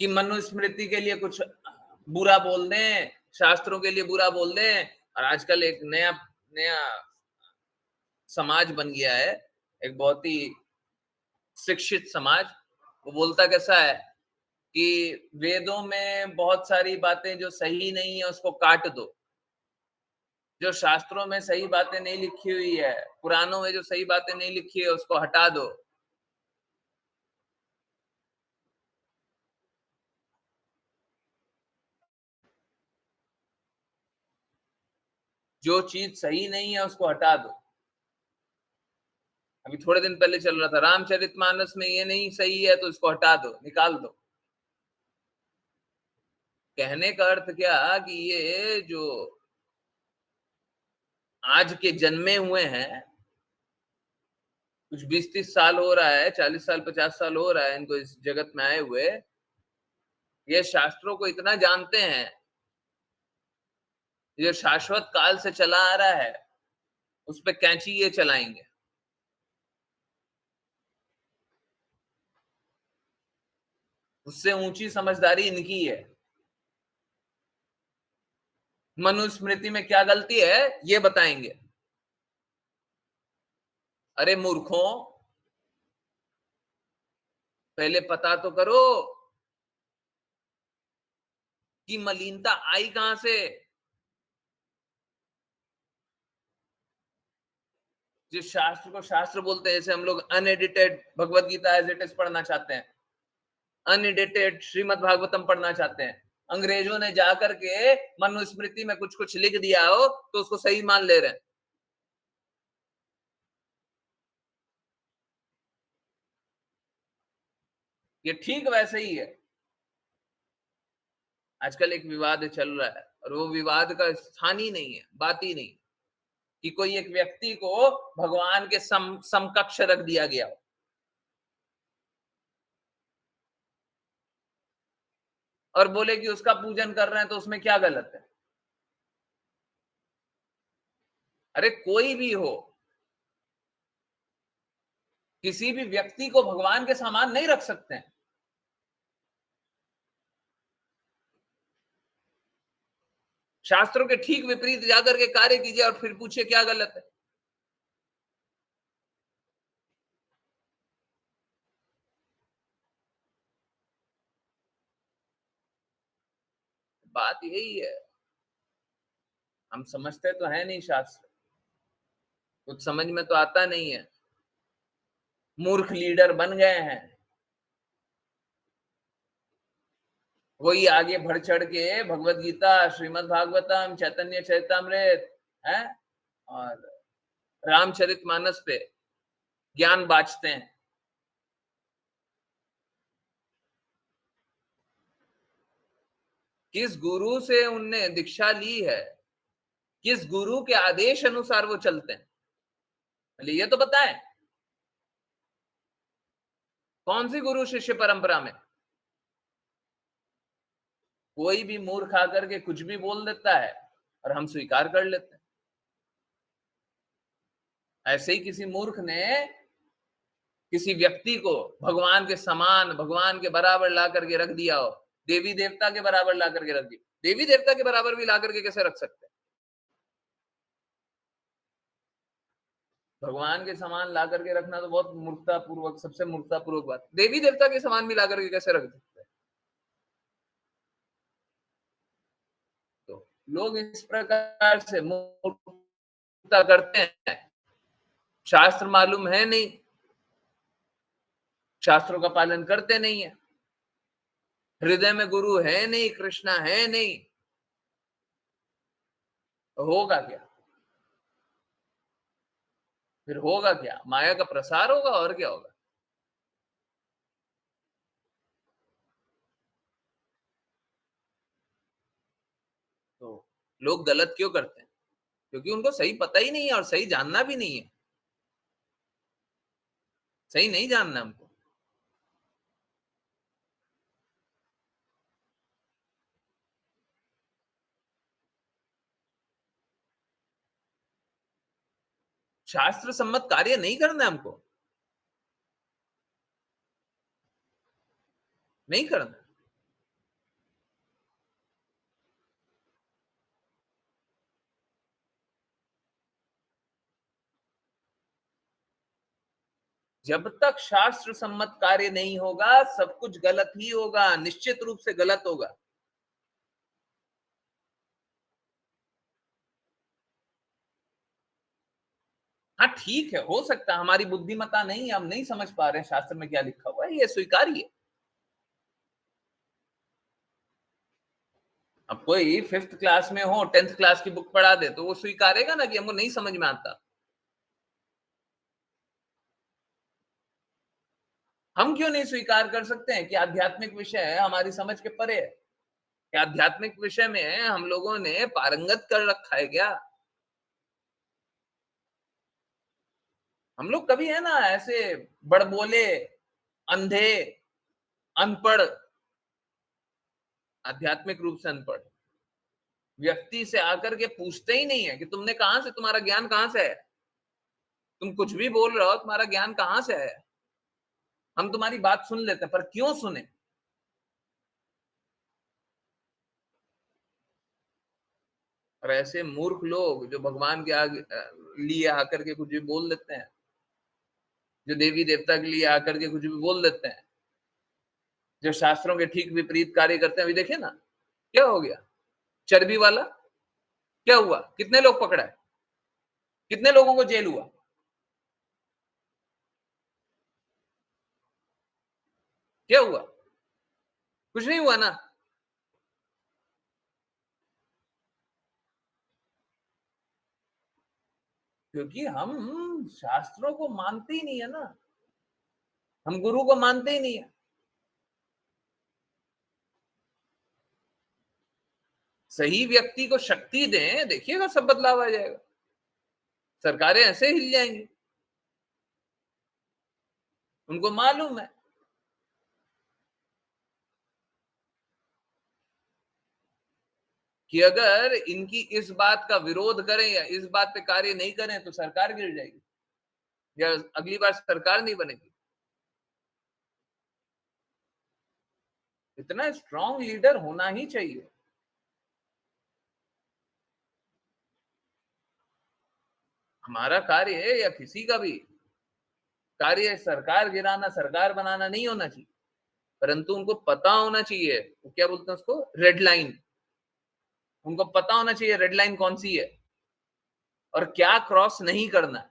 Speaker 2: कि मनुस्मृति के लिए कुछ बुरा बोल दें, शास्त्रों के लिए बुरा बोल दें। और आजकल एक नया नया समाज बन गया है, एक बहुत ही शिक्षित समाज। वो बोलता कैसा है कि वेदों में बहुत सारी बातें जो सही नहीं है उसको काट दो, जो शास्त्रों में सही बातें नहीं लिखी हुई है, पुराणों में जो सही बातें नहीं लिखी है उसको हटा दो। जो चीज सही नहीं है उसको हटा दो। अभी थोड़े दिन पहले चल रहा था, रामचरितमानस में ये नहीं सही है तो इसको हटा दो, निकाल दो। कहने का अर्थ क्या कि ये जो आज के जन्मे हुए हैं, कुछ 20-30 साल हो रहा है, 40 साल 50 साल हो रहा है इनको इस जगत में आए हुए, ये शास्त्रों को इतना जानते हैं, जो शाश्वत काल से चला आ रहा है उस पे कैंची ये चलाएंगे। उससे ऊंची समझदारी इनकी है। मनुस्मृति में क्या गलती है ये बताएंगे। अरे मूर्खों, पहले पता तो करो कि मलिनता आई कहां से। जिस शास्त्र को शास्त्र बोलते हैं, जैसे हम लोग unedited Bhagavad Gita as it is पढ़ना चाहते हैं, अनएडिटेड श्रीमद् भागवतम पढ़ना चाहते हैं, अंग्रेजों ने जाकर के मनुस्मृति में कुछ कुछ लिख दिया हो तो उसको सही मान ले रहे हैं। ये ठीक वैसे ही है। आजकल एक विवाद चल रहा है, और वो विवाद का स्थान ही नहीं है, बात ही नहीं कि कोई एक व्यक्ति को भगवान के समकक्ष रख दिया गया हो। और बोले कि उसका पूजन कर रहे हैं तो उसमें क्या गलत है। अरे कोई भी हो, किसी भी व्यक्ति को भगवान के समान नहीं रख सकते हैं। शास्त्रों के ठीक विपरीत जाकर के कार्य कीजिए और फिर पूछिए क्या गलत है। बात यही है, हम समझते तो है नहीं शास्त्र, कुछ समझ में तो आता नहीं है, मूर्ख लीडर बन गए हैं। वही आगे बढ़ चढ़ के भगवत गीता, श्रीमद् भागवतम, चैतन्य चरितमृत है और रामचरितमानस पे ज्ञान बांटते हैं। किस गुरु से उनने दीक्षा ली है, किस गुरु के आदेश अनुसार वो चलते हैं, ये तो बताएं। कौन सी गुरु शिष्य परंपरा में? कोई भी मूर्ख आकर के कुछ भी बोल देता है और हम स्वीकार कर लेते हैं। ऐसे ही किसी मूर्ख ने किसी व्यक्ति को भगवान के समान, भगवान के बराबर ला करके रख दिया हो, देवी देवता के बराबर ला करके रख दिया। देवी देवता के बराबर भी ला करके कैसे रख सकते हैं? भगवान के समान ला करके रखना तो बहुत मूर्खता पूर्वक, सबसे मूर्खता पूर्वक बात। देवी देवता के समान भी ला करके कैसे रख सकते हैं? तो लोग इस प्रकार से मूर्खता करते हैं, शास्त्र मालूम है नहीं, शास्त्रों का पालन करते नहीं है, हृदय में गुरु है नहीं, कृष्णा है नहीं, तो होगा क्या? फिर होगा क्या? माया का प्रसार होगा और क्या होगा? तो लोग गलत क्यों करते हैं? क्योंकि उनको सही पता ही नहीं है और सही जानना भी नहीं है। सही नहीं जानना हमको। शास्त्र सम्मत कार्य नहीं करना है हमको। नहीं करना। जब तक शास्त्र सम्मत कार्य नहीं होगा, सब कुछ गलत ही होगा, निश्चित रूप से गलत होगा। हाँ, ठीक है, हो सकता है हमारी बुद्धिमत्ता नहीं है, हम नहीं समझ पा रहे हैं शास्त्र में क्या लिखा हुआ है, ये स्वीकार्य। अब कोई 5th क्लास में हो, 10th क्लास की बुक पढ़ा दे, तो वो स्वीकारेगा ना कि हमको नहीं समझ में आता। हम क्यों नहीं स्वीकार कर सकते हैं कि आध्यात्मिक विषय हमारी समझ के परे है? क्या आध्यात्मिक विषय में हम लोगों ने पारंगत कर रखा है क्या? हम लोग कभी है ना ऐसे बड़बोले, अंधे, अनपढ़, आध्यात्मिक रूप से अनपढ़ व्यक्ति से आकर के पूछते ही नहीं है कि तुमने कहां से, तुम्हारा ज्ञान कहां से है? तुम कुछ भी बोल रहे हो, तुम्हारा ज्ञान कहां से है? हम तुम्हारी बात सुन लेते हैं, पर क्यों सुने? और ऐसे मूर्ख लोग जो भगवान के आगे लिए आकर के कुछ भी बोल देते हैं, जो देवी देवता के लिए आकर के कुछ भी बोल देते हैं, जो शास्त्रों के ठीक विपरीत कार्य करते हैं। अभी देखिए ना, क्या हो गया? चर्बी वाला क्या हुआ? कितने लोग पकड़ा है? कितने लोगों को जेल हुआ? क्या हुआ? कुछ नहीं हुआ ना। क्योंकि हम शास्त्रों को मानते ही नहीं है ना, हम गुरु को मानते ही नहीं है। सही व्यक्ति को शक्ति दें, देखिएगा सब बदलाव आ जाएगा। सरकारें ऐसे हिल जाएंगी। उनको मालूम है कि अगर इनकी इस बात का विरोध करें या इस बात पे कार्य नहीं करें तो सरकार गिर जाएगी या अगली बार सरकार नहीं बनेगी। इतना स्ट्रांग लीडर होना ही चाहिए। हमारा कार्य है या किसी का भी कार्य सरकार गिराना, सरकार बनाना नहीं होना चाहिए, परंतु उनको पता होना चाहिए, वो क्या बोलते हैं उसको, रेड लाइन। उनको पता होना चाहिए रेड लाइन कौन सी है और क्या क्रॉस नहीं करना है,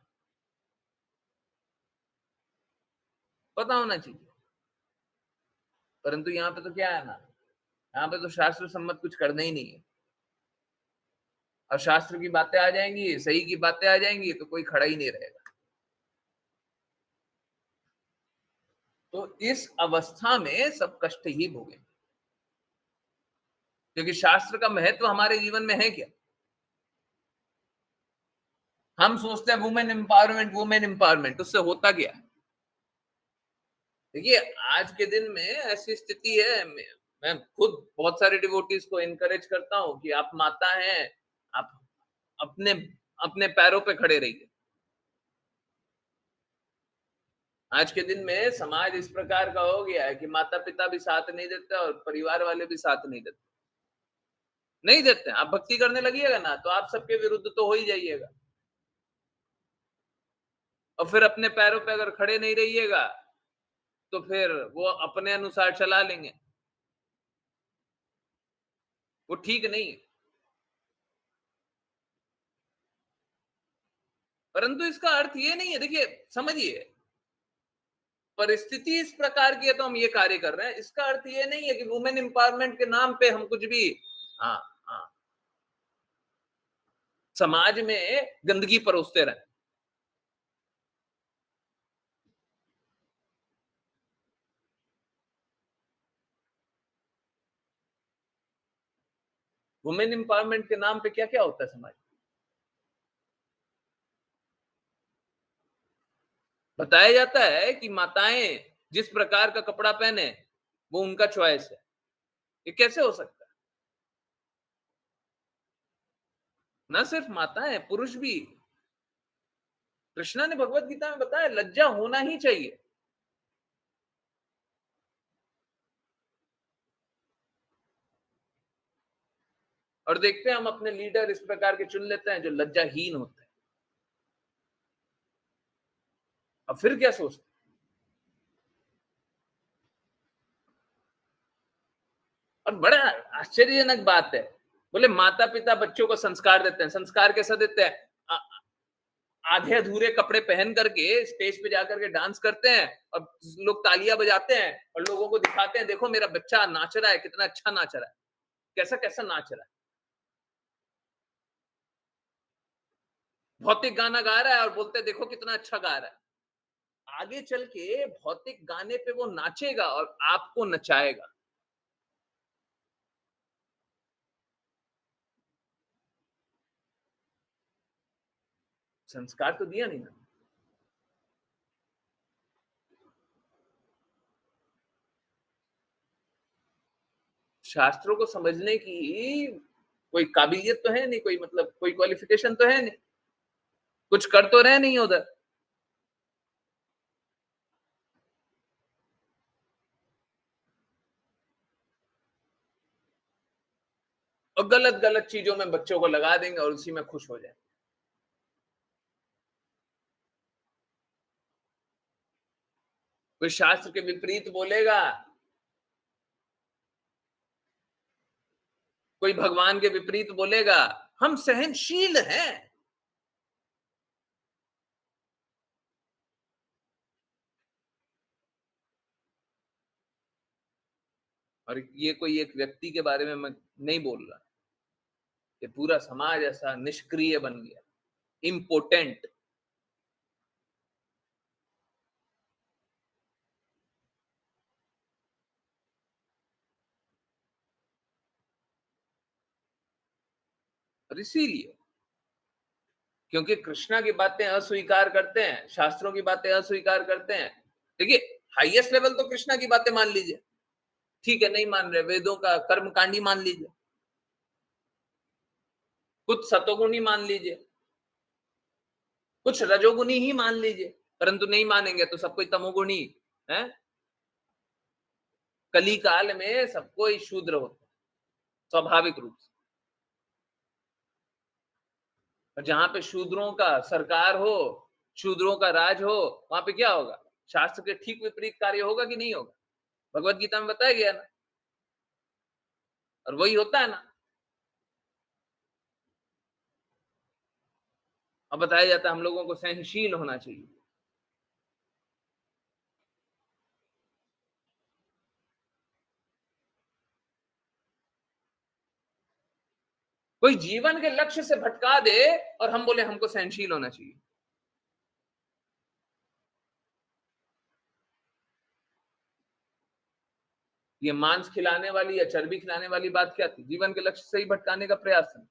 Speaker 2: पता होना चाहिए। परंतु यहाँ पे तो क्या है ना, यहाँ पे तो शास्त्र सम्मत कुछ करना ही नहीं है। और शास्त्र की बातें आ जाएंगी, सही की बातें आ जाएंगी, तो कोई खड़ा ही नहीं रहेगा। तो इस अवस्था में सब कष्ट ही भोगेंगे, क्योंकि शास्त्र का महत्व हमारे जीवन में है क्या? हम सोचते हैं वुमेन एम्पावरमेंट, वुमेन एम्पावरमेंट, उससे होता क्या? देखिए, आज के दिन में ऐसी स्थिति है, मैं खुद बहुत सारे डिवोटीज को इनकरेज करता हूं कि आप माता हैं, आप अपने अपने पैरों पे खड़े रहिए। आज के दिन में समाज इस प्रकार का हो गया है कि माता पिता भी साथ नहीं देते और परिवार वाले भी साथ नहीं देते। नहीं देते। आप भक्ति करने लगिएगा ना तो आप सबके विरुद्ध तो हो ही जाइएगा, और फिर अपने पैरों पे अगर खड़े नहीं रहिएगा तो फिर वो अपने अनुसार चला लेंगे। वो ठीक नहीं है। परंतु इसका अर्थ ये नहीं है, देखिए समझिए, परिस्थिति इस प्रकार की है तो हम ये कार्य कर रहे हैं, इसका अर्थ ये नहीं है कि वुमेन एम्पावरमेंट के नाम पे हम कुछ भी हाँ हाँ समाज में गंदगी परोसते रहे। वुमेन एम्पावरमेंट के नाम पे क्या क्या होता है समाज में? बताया जाता है कि माताएं जिस प्रकार का कपड़ा पहने वो उनका चॉइस है। ये कैसे हो सकता है? ना सिर्फ माताएं, पुरुष भी। कृष्णा ने भगवत गीता में बताया लज्जा होना ही चाहिए। और देखते हैं हम अपने लीडर इस प्रकार के चुन लेते हैं जो लज्जाहीन होते हैं। अब फिर क्या सोचते हैं? और बड़ा आश्चर्यजनक बात है, बोले माता पिता बच्चों को संस्कार देते हैं। संस्कार कैसा देते हैं? आधे अधूरे कपड़े पहन करके स्टेज पे जाकर के डांस करते हैं और लोग तालियां बजाते हैं और लोगों को दिखाते हैं, देखो मेरा बच्चा नाच रहा है, कितना अच्छा नाच रहा है, कैसा कैसा नाच रहा है। भौतिक गाना गा रहा है और बोलते हैं देखो कितना अच्छा गा रहा है। आगे चल के भौतिक गाने पे वो नाचेगा और आपको नचाएगा। संस्कार तो दिया नहीं ना। शास्त्रों को समझने की कोई काबिलियत तो है नहीं, कोई मतलब कोई क्वालिफिकेशन तो है नहीं, कुछ कर तो रहे नहीं उधर। और गलत गलत चीजों में बच्चों को लगा देंगे और उसी में खुश हो जाएंगे। कोई शास्त्र के विपरीत बोलेगा, कोई भगवान के विपरीत बोलेगा, हम सहनशील हैं। और ये कोई एक व्यक्ति के बारे में मैं नहीं बोल रहा, ये पूरा समाज ऐसा निष्क्रिय बन गया, इम्पोर्टेंट। और इसीलिए क्योंकि कृष्णा की बातें अस्वीकार करते हैं, शास्त्रों की बातें अस्वीकार करते हैं। देखिए हाईएस्ट लेवल तो कृष्णा की बातें मान लीजिए, ठीक है, नहीं मान रहे, वेदों का कर्मकांडी मान लीजिए, कुछ सतोगुणी मान लीजिए, कुछ रजोगुणी ही मान लीजिए, परंतु नहीं मानेंगे तो सब कोई तमोगुणी है। कली काल में सब कोई शूद्र होता है स्वाभाविक रूप से। और जहां पे शूद्रों का सरकार हो, शूद्रों का राज हो, वहां पे क्या होगा? शास्त्र के ठीक विपरीत कार्य होगा कि नहीं होगा? भगवत गीता में बताया गया ना, और वही होता है ना। अब बताया जाता है हम लोगों को सहनशील होना चाहिए। कोई जीवन के लक्ष्य से भटका दे और हम बोले हमको सहनशील होना चाहिए। ये मांस खिलाने वाली या चर्बी खिलाने वाली बात क्या थी? जीवन के लक्ष्य से ही भटकाने का प्रयास था।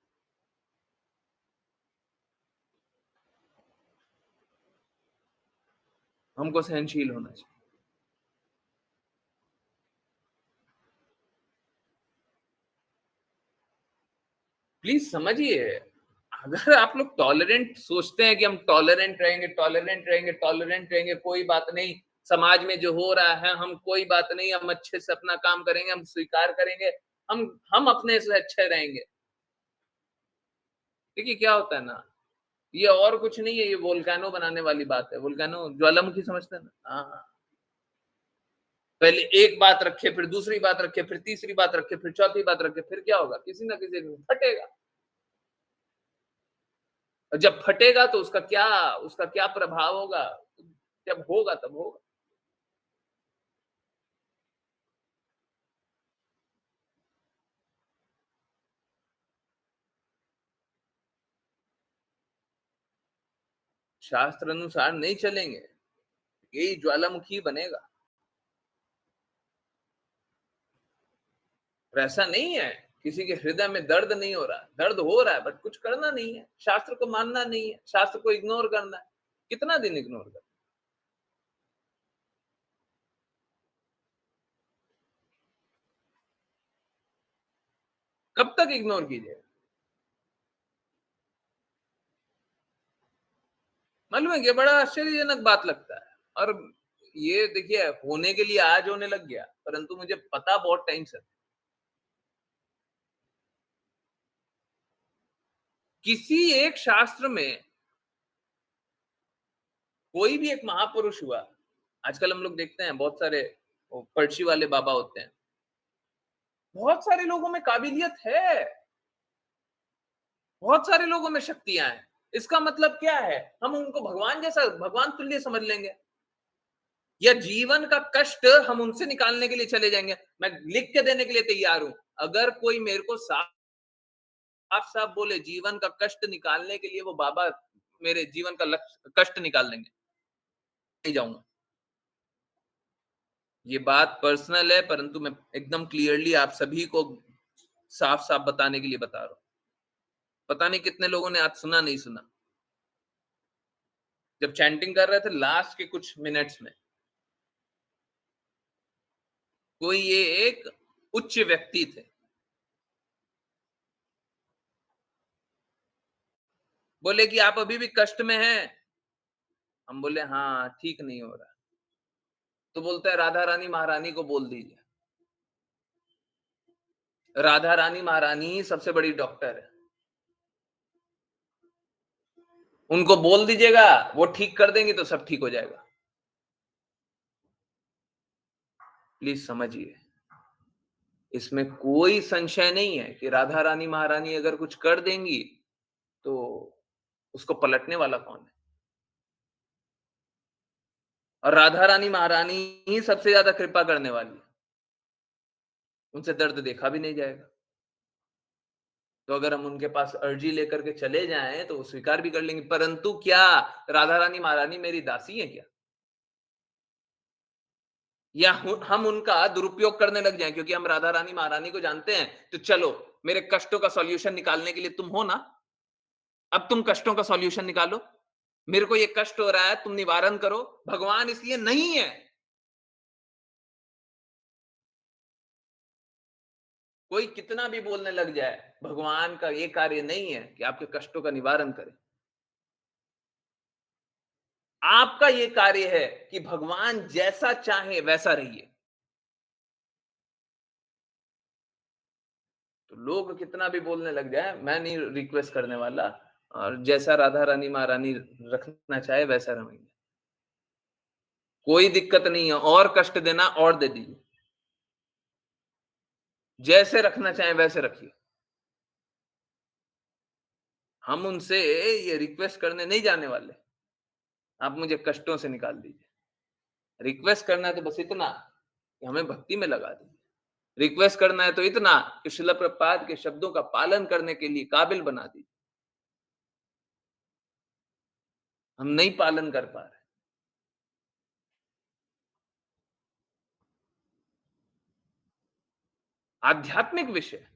Speaker 2: हमको सहनशील होना चाहिए। प्लीज समझिए, अगर आप लोग टॉलरेंट सोचते हैं कि हम टॉलरेंट रहेंगे, टॉलरेंट रहेंगे, टॉलरेंट रहेंगे, कोई बात नहीं, समाज में जो हो रहा है हम कोई बात नहीं, हम अच्छे से अपना काम करेंगे, हम स्वीकार करेंगे, हम अपने से अच्छे रहेंगे। देखिए क्या होता है ना, ये और कुछ नहीं है, ये वोल्केनो बनाने वाली बात है। वोल्केनो ज्वालामुखी समझते हैं ना? हाँ, पहले एक बात रखे, फिर दूसरी बात रखे, फिर तीसरी बात रखे, फिर चौथी बात रखे, फिर क्या होगा? किसी ना किसी दिन फटेगा। और जब फटेगा तो उसका क्या प्रभाव होगा? जब होगा तब होगा। शास्त्र अनुसार नहीं चलेंगे, यही ज्वालामुखी बनेगा। और ऐसा नहीं है किसी के हृदय में दर्द नहीं हो रहा, दर्द हो रहा है बट कुछ करना नहीं है, शास्त्र को मानना नहीं है, शास्त्र को इग्नोर करना है। कितना दिन इग्नोर कर? कब तक इग्नोर कीजिए? मालूम है कि बड़ा आश्चर्यजनक बात लगता है। और ये देखिए, होने के लिए आज होने लग गया, परंतु मुझे पता बहुत टाइम से। किसी एक शास्त्र में कोई भी एक महापुरुष हुआ। आजकल हम लोग देखते हैं बहुत सारे पर्ची वाले बाबा होते हैं। बहुत सारे लोगों में काबिलियत है, बहुत सारे लोगों में शक्तियां हैं। इसका मतलब क्या है? हम उनको भगवान जैसा, भगवान तुल्य समझ लेंगे, या जीवन का कष्ट हम उनसे निकालने के लिए चले जाएंगे। मैं लिख के देने के लिए तैयार हूं, अगर कोई मेरे को साफ साफ बोले जीवन का कष्ट निकालने के लिए वो बाबा मेरे जीवन का कष्ट निकाल देंगे, नहीं जाऊंगा। ये बात पर्सनल है, परंतु मैं एकदम क्लियरली आप सभी को साफ साफ बताने के लिए बता रहा हूं। पता नहीं कितने लोगों ने आज सुना, नहीं सुना। जब चैंटिंग कर रहे थे लास्ट के कुछ मिनट्स में, कोई ये एक उच्च व्यक्ति थे, बोले कि आप अभी भी कष्ट में हैं। हम बोले हाँ, ठीक नहीं हो रहा। तो बोलता है राधा रानी महारानी को बोल दीजिए। राधा रानी महारानी ही सबसे बड़ी डॉक्टर है, उनको बोल दीजिएगा, वो ठीक कर देंगे तो सब ठीक हो जाएगा। प्लीज समझिए, इसमें कोई संशय नहीं है कि राधा रानी महारानी अगर कुछ कर देंगी तो उसको पलटने वाला कौन है? और राधा रानी महारानी ही सबसे ज्यादा कृपा करने वाली है, उनसे दर्द देखा भी नहीं जाएगा। तो अगर हम उनके पास अर्जी लेकर के चले जाएं तो वो स्वीकार भी कर लेंगे। परंतु क्या राधा रानी महारानी मेरी दासी है क्या? या हम उनका दुरुपयोग करने लग जाएं क्योंकि हम राधा रानी महारानी को जानते हैं, तो चलो मेरे कष्टों का सॉल्यूशन निकालने के लिए तुम हो ना, अब तुम कष्टों का सॉल्यूशन निकालो। मेरे को ये कष्ट हो रहा है, तुम निवारण करो। भगवान इसलिए नहीं है। कोई कितना भी बोलने लग जाए, भगवान का ये कार्य नहीं है कि आपके कष्टों का निवारण करे। आपका ये कार्य है कि भगवान जैसा चाहे वैसा रहिए। तो लोग कितना भी बोलने लग जाए, मैं नहीं रिक्वेस्ट करने वाला, और जैसा राधा रानी महारानी रखना चाहे वैसा रहेंगे, कोई दिक्कत नहीं है। और कष्ट देना और दे दीजिए, जैसे रखना चाहे वैसे रखिए। हम उनसे ये रिक्वेस्ट करने नहीं जाने वाले, आप मुझे कष्टों से निकाल दीजिए। रिक्वेस्ट करना है तो बस इतना कि हमें भक्ति में लगा दीजिए। रिक्वेस्ट करना है तो इतना कि श्रील प्रभुपाद के शब्दों का पालन करने के लिए काबिल बना दीजिए। हम नहीं पालन कर पा रहे। आध्यात्मिक विषय,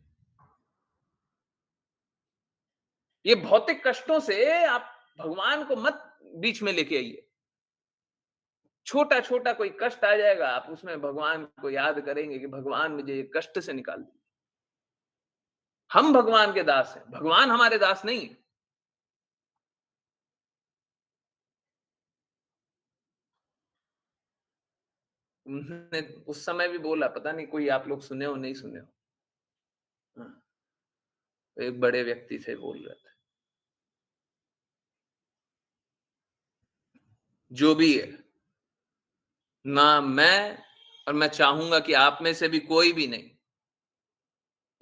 Speaker 2: ये भौतिक कष्टों से आप भगवान को मत बीच में लेके आइए। छोटा छोटा कोई कष्ट आ जाएगा, आप उसमें भगवान को याद करेंगे कि भगवान मुझे ये कष्ट से निकाल दीजिए। हम भगवान के दास हैं, भगवान हमारे दास नहीं है। उन्होंने उस समय भी बोला, पता नहीं कोई आप लोग सुने हो नहीं सुने हो। हाँ, एक बड़े व्यक्ति से बोल रहे थे, जो भी है ना, मैं और मैं चाहूंगा कि आप में से भी कोई भी नहीं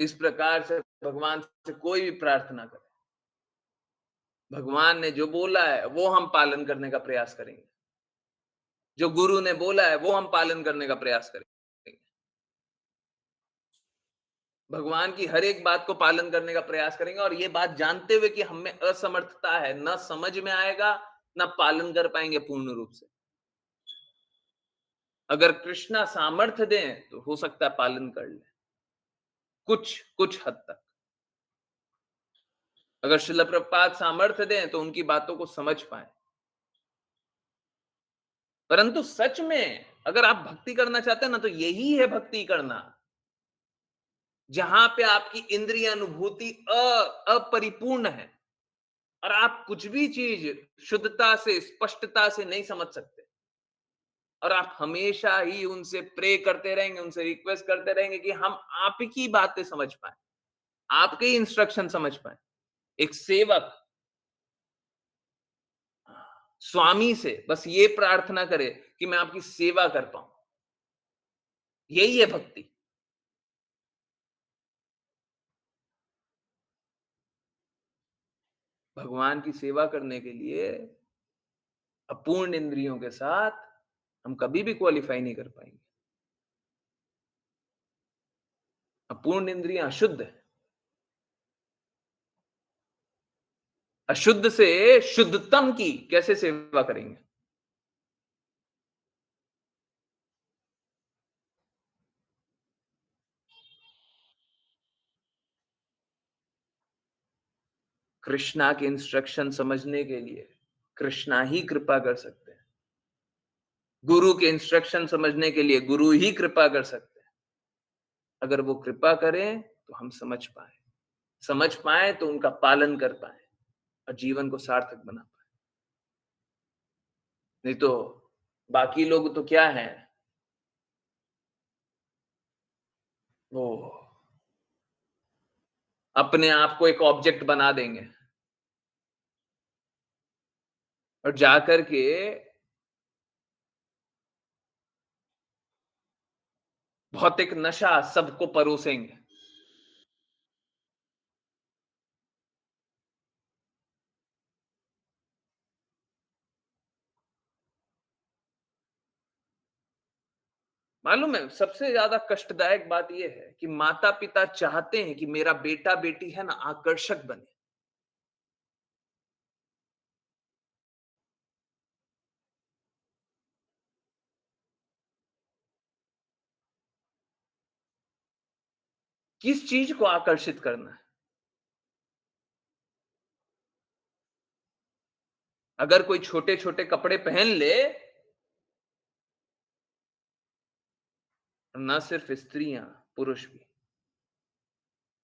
Speaker 2: इस प्रकार से भगवान से कोई भी प्रार्थना करे। भगवान ने जो बोला है वो हम पालन करने का प्रयास करेंगे, जो गुरु ने बोला है वो हम पालन करने का प्रयास करेंगे। भगवान की हर एक बात को पालन करने का प्रयास करेंगे, और ये बात जानते हुए कि हम में असमर्थता है, न समझ में आएगा न पालन कर पाएंगे पूर्ण रूप से। अगर कृष्णा सामर्थ्य दें तो हो सकता है पालन कर ले, कुछ कुछ हद तक। अगर श्रील प्रभुपाद सामर्थ्य दें तो उनकी बातों को समझ पाए। परंतु सच में अगर आप भक्ति करना चाहते हैं ना, तो यही है भक्ति करना, जहां पे आपकी इंद्रिय अनुभूति अपरिपूर्ण है और आप कुछ भी चीज शुद्धता से, स्पष्टता से नहीं समझ सकते, और आप हमेशा ही उनसे प्रे करते रहेंगे, उनसे रिक्वेस्ट करते रहेंगे कि हम आपकी बातें समझ पाए, आपके इंस्ट्रक्शन समझ पाए। एक सेवक स्वामी से बस ये प्रार्थना करे कि मैं आपकी सेवा कर पाऊं, यही है भक्ति। भगवान की सेवा करने के लिए अपूर्ण इंद्रियों के साथ हम कभी भी क्वालिफाई नहीं कर पाएंगे। अपूर्ण इंद्रियां अशुद्ध है। अशुद्ध से शुद्धतम की कैसे सेवा करेंगे? कृष्णा के इंस्ट्रक्शन समझने के लिए कृष्णा ही कृपा कर सकते हैं। गुरु के इंस्ट्रक्शन समझने के लिए गुरु ही कृपा कर सकते हैं। अगर वो कृपा करें तो हम समझ पाए तो उनका पालन कर पाए और जीवन को सार्थक बना पाए। नहीं तो बाकी लोग तो क्या है, वो अपने आप को एक ऑब्जेक्ट बना देंगे और जाकर के भौतिक नशा सबको परोसेंगे। मालूम है सबसे ज्यादा कष्टदायक बात यह है कि माता पिता चाहते हैं कि मेरा बेटा बेटी है ना आकर्षक बने, किस चीज को आकर्षित करना है? अगर कोई छोटे छोटे कपड़े पहन ले, न सिर्फ स्त्रियां, पुरुष भी,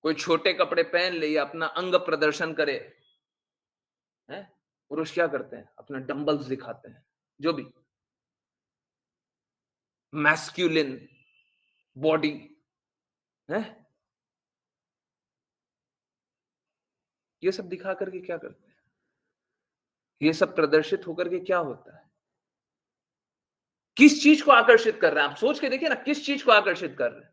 Speaker 2: कोई छोटे कपड़े पहन ले या अपना अंग प्रदर्शन करे, है? पुरुष क्या करते हैं? अपना डंबल्स दिखाते हैं, जो भी मैस्कुलिन बॉडी है, ये सब दिखा करके क्या करते हैं? ये सब प्रदर्शित होकर के क्या होता है? किस चीज को आकर्षित कर रहे हैं? आप सोच के देखिए ना, किस चीज को आकर्षित कर रहे हैं?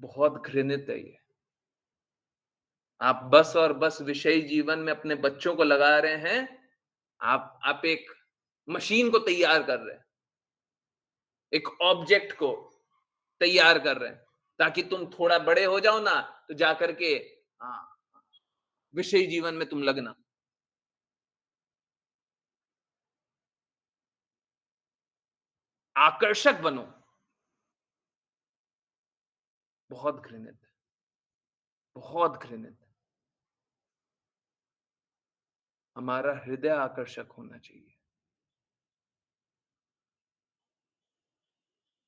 Speaker 2: बहुत घृणित है ये। आप बस और बस विषयी जीवन में अपने बच्चों को लगा रहे हैं। आप एक मशीन को तैयार कर रहे हैं, एक ऑब्जेक्ट को तैयार कर रहे हैं, ताकि तुम थोड़ा बड़े हो जाओ ना, तो जाकर के विषयी जीवन में तुम लगना। आकर्षक बनो। बहुत घृणित, बहुत घृणित। हमारा हृदय आकर्षक होना चाहिए,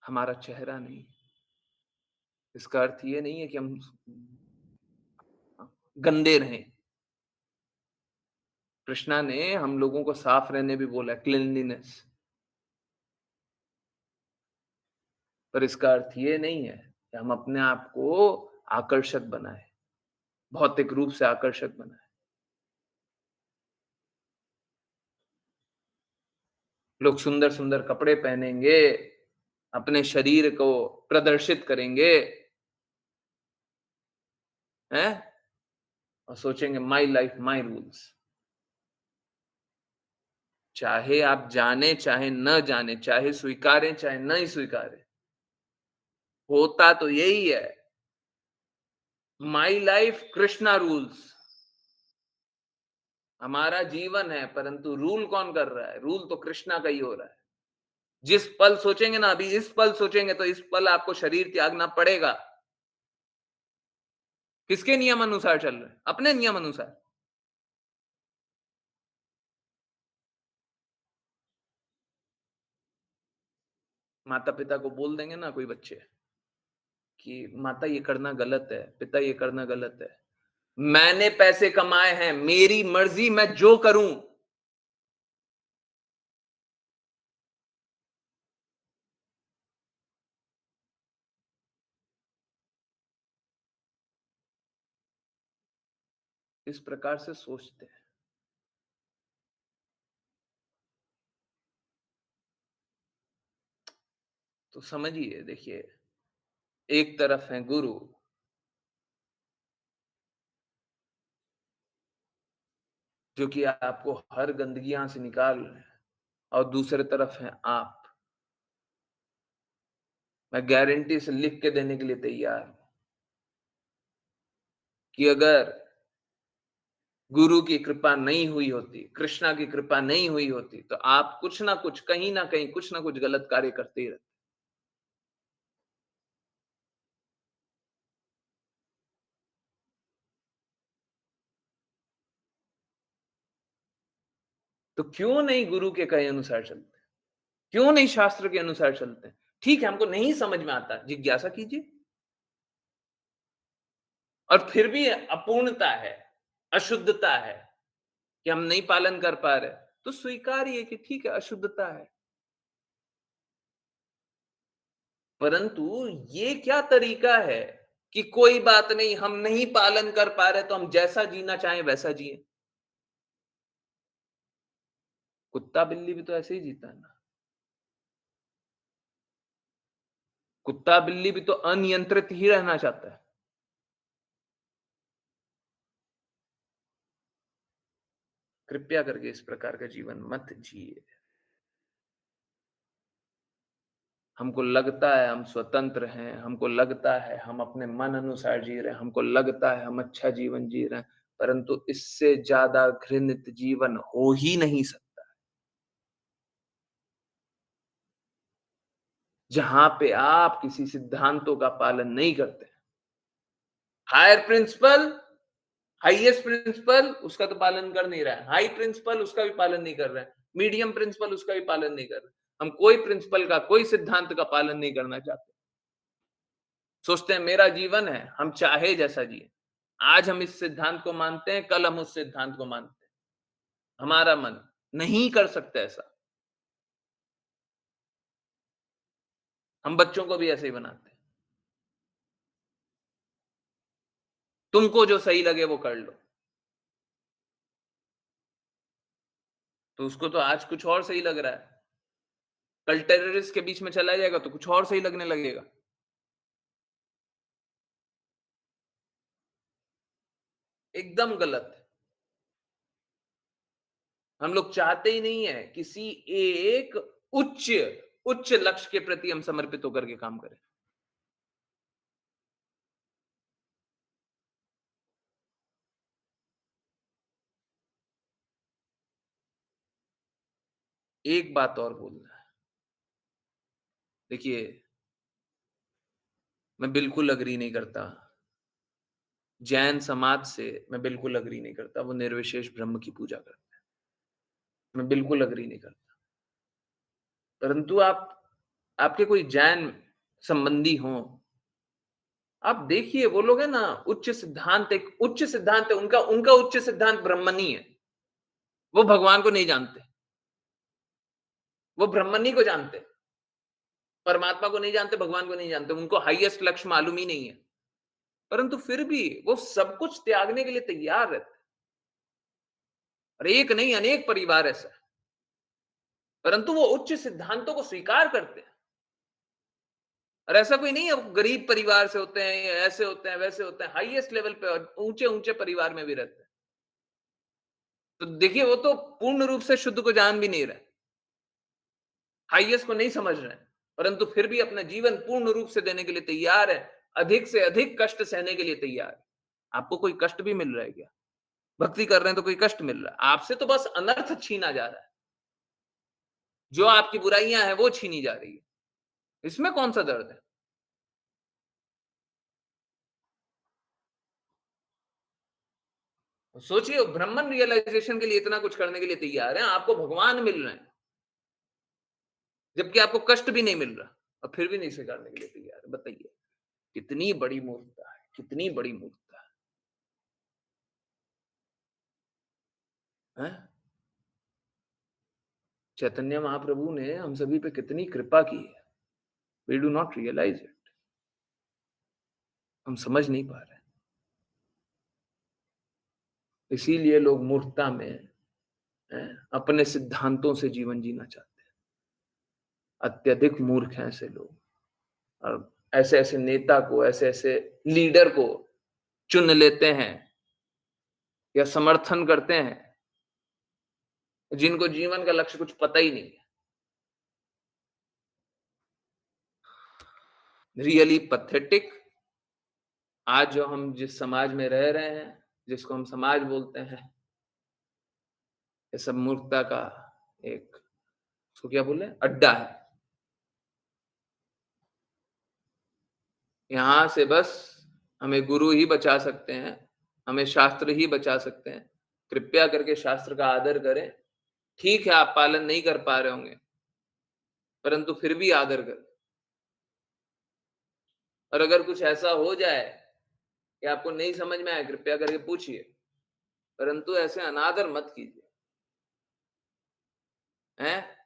Speaker 2: हमारा चेहरा नहीं। इसका अर्थ ये नहीं है कि हम गंदे रहें। कृष्णा ने हम लोगों को साफ रहने भी बोला, क्लीनलीनेस। पर इसका अर्थ ये नहीं है कि हम अपने आप को आकर्षक बनाए, भौतिक रूप से आकर्षक बनाए। लोग सुंदर सुंदर कपड़े पहनेंगे, अपने शरीर को प्रदर्शित करेंगे, हैं, और सोचेंगे माई लाइफ माई रूल्स। चाहे आप जाने चाहे न जाने, चाहे स्वीकारें चाहे नहीं स्वीकारें, होता तो यही है। My life Krishna rules. हमारा जीवन है, परंतु रूल कौन कर रहा है? रूल तो कृष्णा का ही हो रहा है। जिस पल सोचेंगे ना, अभी इस पल सोचेंगे तो इस पल आपको शरीर त्यागना पड़ेगा। किसके नियम अनुसार चल रहे हैं? अपने नियम अनुसार। माता पिता को बोल देंगे ना कोई बच्चे कि माता ये करना गलत है, पिता ये करना गलत है। मैंने पैसे कमाए हैं, मेरी मर्जी, मैं जो करूं। इस प्रकार से सोचते हैं। तो समझिए, देखिए, एक तरफ है गुरु, जो कि आपको हर गंदगियां से निकाल रहे हैं, और दूसरे तरफ है आप। मैं गारंटी से लिख के देने के लिए तैयार हूं कि अगर गुरु की कृपा नहीं हुई होती, कृष्णा की कृपा नहीं हुई होती, तो आप कुछ ना कुछ, कहीं ना कहीं कुछ ना कुछ गलत कार्य करते ही रहते। तो क्यों नहीं गुरु के कहे अनुसार चलते? क्यों नहीं शास्त्र के अनुसार चलते? ठीक है, हमको नहीं समझ में आता, जिज्ञासा कीजिए। और फिर भी अपूर्णता है, अशुद्धता है कि हम नहीं पालन कर पा रहे, तो स्वीकारिए कि ठीक है, अशुद्धता है। परंतु ये क्या तरीका है कि कोई बात नहीं, हम नहीं पालन कर पा रहे तो हम जैसा जीना चाहें वैसा जिए? कुत्ता बिल्ली भी तो ऐसे ही जीता है ना। कुत्ता बिल्ली भी तो अनियंत्रित ही रहना चाहता है। कृपया करके इस प्रकार का जीवन मत जिए। हमको लगता है हम स्वतंत्र हैं, हमको लगता है हम अपने मन अनुसार जी रहे हैं, हमको लगता है हम अच्छा जीवन जी रहे हैं, परंतु इससे ज्यादा घृणित जीवन हो ही नहीं सकता। जहां पे आप किसी सिद्धांतों का पालन नहीं करते। हायर प्रिंसिपल, हाईएस्ट प्रिंसिपल, उसका तो पालन कर नहीं रहा है। हाई प्रिंसिपल, उसका भी पालन नहीं कर रहा है। मीडियम प्रिंसिपल, उसका भी पालन नहीं कर रहा है। हम कोई प्रिंसिपल का, कोई सिद्धांत का पालन नहीं करना चाहते। सोचते हैं मेरा जीवन है, हम चाहे जैसा जिए। आज हम इस सिद्धांत को मानते हैं, कल हम उस सिद्धांत को मानते हैं। हमारा मन नहीं कर सकता ऐसा। हम बच्चों को भी ऐसे ही बनाते हैं। तुमको जो सही लगे वो कर लो। तो उसको तो आज कुछ और सही लग रहा है, कल टेररिस्ट के बीच में चला जाएगा तो कुछ और सही लगने लगेगा। एकदम गलत है। हम लोग चाहते ही नहीं है किसी एक उच्च उच्च लक्ष्य के प्रति हम समर्पित होकर के काम करें। एक बात और बोलना है। देखिए, मैं बिल्कुल अग्री नहीं करता, जैन समाज से मैं बिल्कुल अग्री नहीं करता, वो निर्विशेष ब्रह्म की पूजा करते हैं। मैं बिल्कुल अग्री नहीं करता। परंतु आपके कोई जैन संबंधी हों, आप देखिए, वो लोग है ना, उच्च सिद्धांत, एक उच्च सिद्धांत है उनका। उनका उच्च सिद्धांत ब्रह्मनी है। वो भगवान को नहीं जानते, वो ब्रह्मनी को जानते, परमात्मा को नहीं जानते, भगवान को नहीं जानते। उनको हाईएस्ट लक्ष्य मालूम ही नहीं है, परंतु फिर भी वो सब कुछ त्यागने के लिए तैयार रहते हैं। और एक नहीं, अनेक परिवार ऐसा है, परंतु वो उच्च सिद्धांतों को स्वीकार करते हैं। और ऐसा कोई नहीं है वो गरीब परिवार से होते हैं, ऐसे होते हैं, वैसे होते हैं, हाईएस्ट लेवल पे ऊंचे ऊंचे परिवार में भी रहते हैं। तो देखिए, वो तो पूर्ण रूप से शुद्ध को जान भी नहीं रहे, हाईएस्ट को नहीं समझ रहे हैं, परंतु फिर भी अपना जीवन पूर्ण रूप से देने के लिए तैयार है, अधिक से अधिक कष्ट सहने के लिए तैयार है। आपको कोई कष्ट भी मिल रहा है क्या? भक्ति कर रहे हैं तो कोई कष्ट मिल रहा है, आपसे तो बस अनर्थ छीना जा रहा है, जो आपकी बुराइयां हैं वो छीनी जा रही है, इसमें कौन सा दर्द है? सोचिए, ब्रह्मन रियलाइजेशन के लिए इतना कुछ करने के लिए तैयार है, आपको भगवान मिल रहे हैं, जबकि आपको कष्ट भी नहीं मिल रहा, और फिर भी नहीं स्वीकारने के लिए तैयार है। बताइए कितनी बड़ी मूर्खता है, कितनी बड़ी मूर्खता है? चैतन्य महाप्रभु ने हम सभी पे कितनी कृपा की है, we do not realize it, हम समझ नहीं पा रहे, इसीलिए लोग मूर्खता में अपने सिद्धांतों से जीवन जीना चाहते हैं। अत्यधिक मूर्ख हैं ऐसे लोग, और ऐसे ऐसे नेता को, ऐसे ऐसे लीडर को चुन लेते हैं या समर्थन करते हैं जिनको जीवन का लक्ष्य कुछ पता ही नहीं है। Really pathetic. आज जो हम जिस समाज में रह रहे हैं, जिसको हम समाज बोलते हैं, ये सब मूर्खता का एक, उसको क्या बोले, अड्डा है। यहां से बस हमें गुरु ही बचा सकते हैं, हमें शास्त्र ही बचा सकते हैं। कृपया करके शास्त्र का आदर करें। ठीक है, आप पालन नहीं कर पा रहे होंगे, परंतु फिर भी आदर करें। और अगर कुछ ऐसा हो जाए कि आपको नहीं समझ में आए, कृपया करके पूछिए, परंतु ऐसे अनादर मत कीजिए, हैं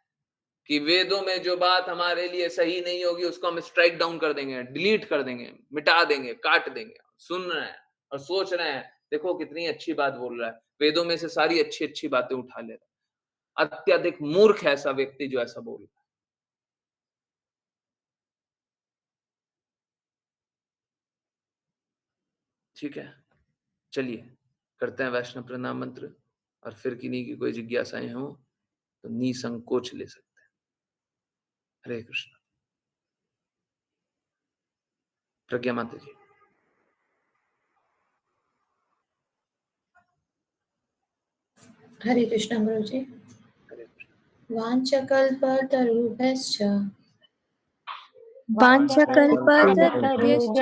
Speaker 2: कि वेदों में जो बात हमारे लिए सही नहीं होगी उसको हम स्ट्राइक डाउन कर देंगे, डिलीट कर देंगे, मिटा देंगे, काट देंगे। सुन रहे हैं और सोच रहे हैं देखो कितनी अच्छी बात बोल रहा है, वेदों में से सारी अच्छी अच्छी बातें उठा ले रहा है। अत्यधिक मूर्ख है ऐसा व्यक्ति जो ऐसा बोल रहा है। ठीक है, चलिए करते हैं वैष्णव प्रणाम मंत्र, और फिर किन्हीं की कोई जिज्ञासाएं हो तो निसंकोच ले सकते हैं। हरे कृष्ण। प्रज्ञा माता जी।
Speaker 5: हरे कृष्ण गुरु जी।
Speaker 2: हरे कृष्ण।
Speaker 5: वाञ्छकल्पतरुभ्यश्च
Speaker 6: वाञ्छकल्पतरुभ्यश्च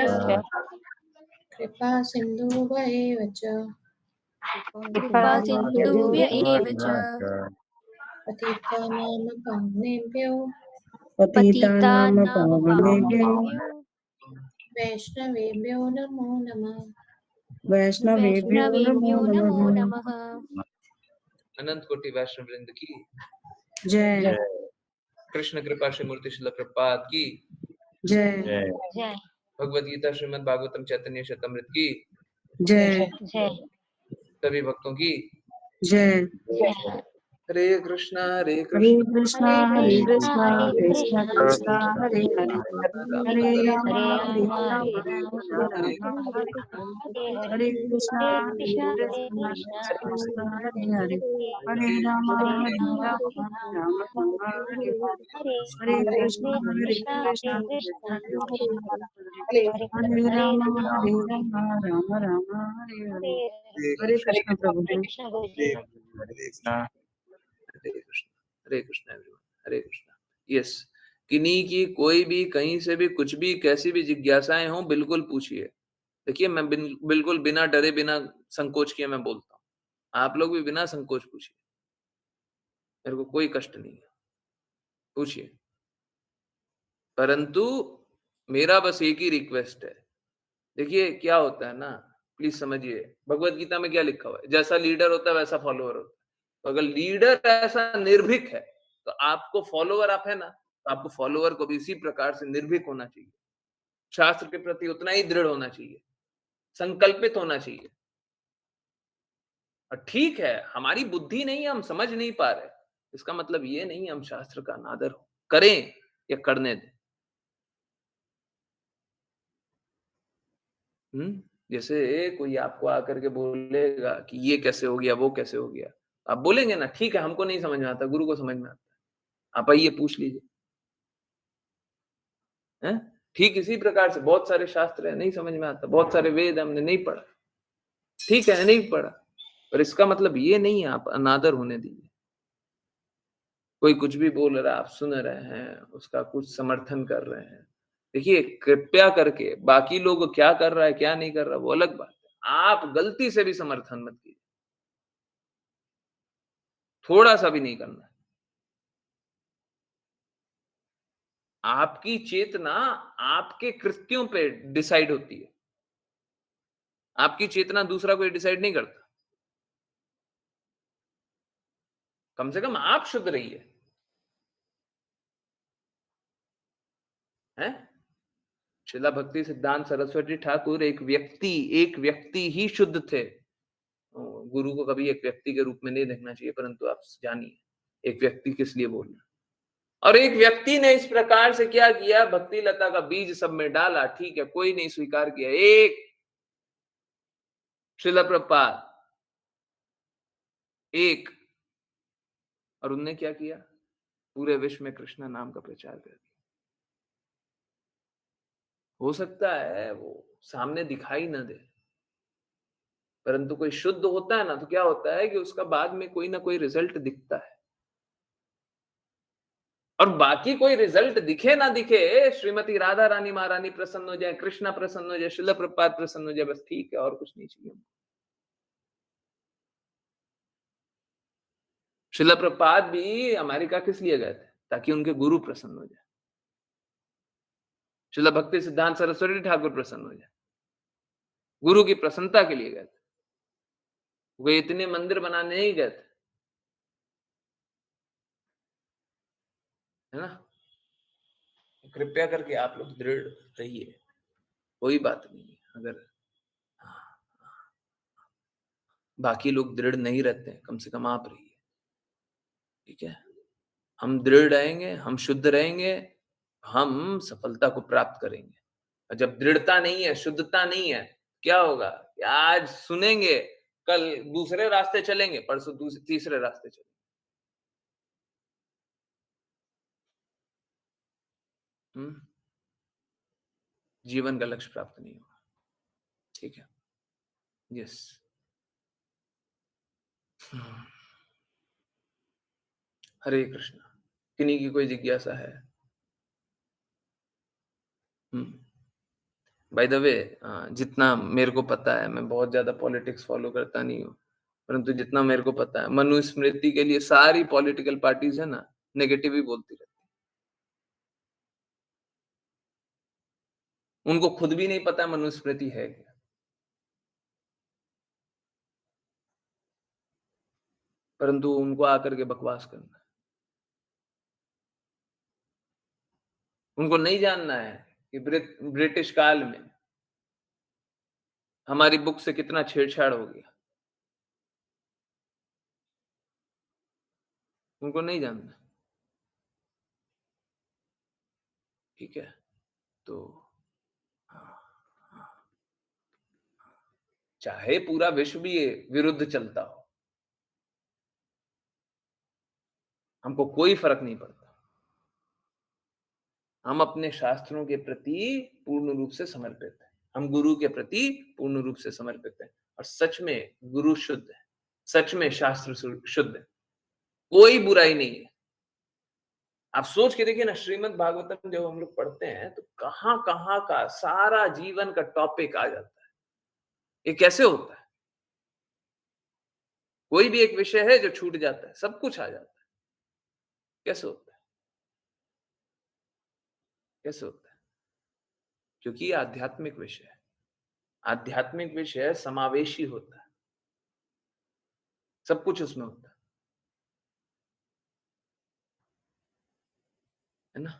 Speaker 5: कृपा सिन्धुभ्येव च
Speaker 6: कृपा सिन्धुभ्य एव च
Speaker 5: पतितानां पावनेभ्यो
Speaker 6: पतितानां
Speaker 7: पावनेभ्यो
Speaker 6: पावनेभ्यो
Speaker 5: वैष्णवेभ्यो नमो नमः।
Speaker 6: वैष्णवेभ्यो नमो नमः।
Speaker 2: अनंत कोटि वैष्णव वृंद की
Speaker 7: जय।
Speaker 2: कृष्ण कृपा श्री मूर्ति शिल प्रपात की
Speaker 7: जय।
Speaker 2: भगवद गीता श्रीमद् भागवतम चैतन्य शतमृत की
Speaker 7: जय।
Speaker 2: सभी भक्तों की
Speaker 7: जय।
Speaker 2: हरे कृष्णा हरे
Speaker 7: हरे
Speaker 2: कृष्णा
Speaker 7: कृष्णा
Speaker 6: हरे
Speaker 7: हरे
Speaker 6: कृष्णा
Speaker 7: कृष्णा
Speaker 6: हरे
Speaker 7: कृष्ण
Speaker 6: कृष्णा
Speaker 7: कृष्ण हरे हरे
Speaker 2: राम
Speaker 7: हरे
Speaker 2: राम
Speaker 7: राम
Speaker 6: हरे
Speaker 7: हरे
Speaker 6: राम
Speaker 7: राम
Speaker 6: हरे
Speaker 7: राम
Speaker 2: हरे
Speaker 7: राम हरे हरे
Speaker 6: हरे
Speaker 7: हरे कृष्णा
Speaker 6: हरे
Speaker 7: हरे
Speaker 6: कृष्णा हरे
Speaker 7: कृष्ण
Speaker 6: कृष्णा
Speaker 7: कृष्ण कृष्ण हरे हरे
Speaker 6: हरे
Speaker 7: हरे राम
Speaker 6: हरे
Speaker 7: हरे
Speaker 6: राम
Speaker 7: राम
Speaker 6: हरे
Speaker 7: राम
Speaker 6: राम
Speaker 7: राम हरे हरे
Speaker 6: हरे
Speaker 7: हरे कृष्ण
Speaker 6: हरे
Speaker 7: हरे
Speaker 6: कृष्णा
Speaker 7: कृष्ण
Speaker 6: हरे
Speaker 7: कृष्ण
Speaker 6: कृष्णा
Speaker 7: कृष्ण
Speaker 6: हरे
Speaker 7: हरे
Speaker 6: हरे
Speaker 7: राम
Speaker 6: राम
Speaker 7: राम राम हरे हरे
Speaker 6: हरे
Speaker 7: हरे कृष्ण प्रभु जी।
Speaker 6: कृष्ण गुरु जी।
Speaker 2: हरे कृष्ण एवरीवन। हरे कृष्ण। यस, किन्हीं की कोई भी कहीं से भी कुछ भी कैसी भी जिज्ञासाएं हो बिल्कुल पूछिए। देखिए मैं बिल्कुल बिना डरे बिना संकोच किए मैं बोलता हूँ, आप लोग भी बिना संकोच पूछिए, मेरे को कोई कष्ट नहीं है, पूछिए। परंतु मेरा बस एक ही रिक्वेस्ट है, देखिए क्या होता है ना, प्लीज समझिए, भगवत गीता में क्या लिखा हुआ है, जैसा लीडर होता है वैसा फॉलोअर होता है। तो अगर लीडर ऐसा निर्भीक है तो आपको फॉलोअर, आप है ना, तो आपको फॉलोअर को भी इसी प्रकार से निर्भीक होना चाहिए, शास्त्र के प्रति उतना ही दृढ़ होना चाहिए, संकल्पित होना चाहिए। और ठीक है, हमारी बुद्धि नहीं है, हम समझ नहीं पा रहे, इसका मतलब ये नहीं हम शास्त्र का अनादर करें या करने दें। जैसे कोई आपको आकर के बोलेगा कि ये कैसे हो गया, वो कैसे हो गया, आप बोलेंगे ना ठीक है हमको नहीं समझ में आता, गुरु को समझ में आता है, आप आइए पूछ लीजिए। हैं? ठीक इसी प्रकार से बहुत सारे शास्त्र है नहीं समझ में आता, बहुत सारे वेद हमने नहीं पढ़ा, ठीक है नहीं पढ़ा, पर इसका मतलब ये नहीं है आप अनादर होने दीजिए। कोई कुछ भी बोल रहा है, आप सुन रहे हैं, उसका कुछ समर्थन कर रहे हैं। देखिए, कृपया करके बाकी लोग क्या कर रहा है, क्या नहीं कर रहा, वो अलग बात है। आप गलती से भी समर्थन मत कीजिए। थोड़ा-सा भी नहीं करना है। आपकी चेतना आपके कृत्यों पे डिसाइड होती है। आपकी चेतना दूसरा कोई डिसाइड नहीं करता। कम से कम आप शुद्ध रहिए। हैं? शिला भक्ति सिद्धांत सरस्वती ठाकुर एक व्यक्ति ही शुद्ध थे। गुरु को कभी एक व्यक्ति के रूप में नहीं देखना चाहिए, परंतु आप जानिए, एक व्यक्ति किस लिए बोल रहा है। और एक व्यक्ति ने इस प्रकार से क्या किया, भक्ति लता का बीज सब में डाला, ठीक है, कोई नहीं स्वीकार किया। एक श्रील प्रभुपाद, एक, और उनने क्या किया, पूरे विश्व में कृष्ण नाम का प्रचार कर दिया। हो सकता है वो सामने दिखाई न दे, परंतु कोई शुद्ध होता है ना, तो क्या होता है कि उसका बाद में कोई ना कोई रिजल्ट दिखता है। और बाकी कोई रिजल्ट दिखे ना दिखे, श्रीमती राधा रानी महारानी प्रसन्न हो जाए, कृष्णा प्रसन्न हो जाए, शिल प्रभुपाद प्रसन्न हो जाए, बस ठीक है, और कुछ नहीं चाहिए। शिल प्रभुपाद भी अमेरिका किस लिए गए थे, ताकि उनके गुरु प्रसन्न हो जाए। शिल भक्ति सिद्धांत सरस्वती ठाकुर प्रसन्न हो जाए, गुरु की प्रसन्नता के लिए गए थे। वे इतने मंदिर बनाने नहीं गए थे, है ना। कृपया करके आप लोग दृढ़ रहिए, कोई बात नहीं है। अगर बाकी लोग दृढ़ नहीं रहते हैं, कम से कम आप रहिए, ठीक है। हम दृढ़ रहेंगे, हम शुद्ध रहेंगे, हम सफलता को प्राप्त करेंगे। और जब दृढ़ता नहीं है, शुद्धता नहीं है, क्या होगा, आज सुनेंगे, कल दूसरे रास्ते चलेंगे, परसों तीसरे रास्ते चलेंगे। जीवन का लक्ष्य प्राप्त नहीं होगा, ठीक है। यस। हरे कृष्णा। किन्हीं की कोई जिज्ञासा है? बाय द वे, जितना मेरे को पता है, मैं बहुत ज्यादा पॉलिटिक्स फॉलो करता नहीं हूँ, परंतु जितना मेरे को पता है, मनुस्मृति के लिए सारी पॉलिटिकल पार्टीज है ना, नेगेटिव ही बोलती रहती। उनको खुद भी नहीं पता मनुस्मृति है क्या। परंतु उनको आकर के बकवास करना है। उनको नहीं जानना है कि ब्रिटिश काल में हमारी बुक से कितना छेड़छाड़ हो गया। उनको नहीं जानना, ठीक है। तो चाहे पूरा विश्व भी विरुद्ध चलता हो, हमको कोई फर्क नहीं पड़ता। हम अपने शास्त्रों के प्रति पूर्ण रूप से समर्पित हैं, हम गुरु के प्रति पूर्ण रूप से समर्पित हैं, और सच में गुरु शुद्ध है, सच में शास्त्र शुद्ध है, कोई बुराई नहीं है। आप सोच के देखिए ना, श्रीमद् भागवतम जब हम लोग पढ़ते हैं, तो कहां कहां का सारा जीवन का टॉपिक आ जाता है। ये कैसे होता है? कोई भी एक विषय है जो छूट जाता है, सब कुछ आ जाता है। कैसे होता है? कैसे होता है? क्योंकि ये आध्यात्मिक विषय है। आध्यात्मिक विषय समावेशी होता सब कुछ उसमें होता है ना।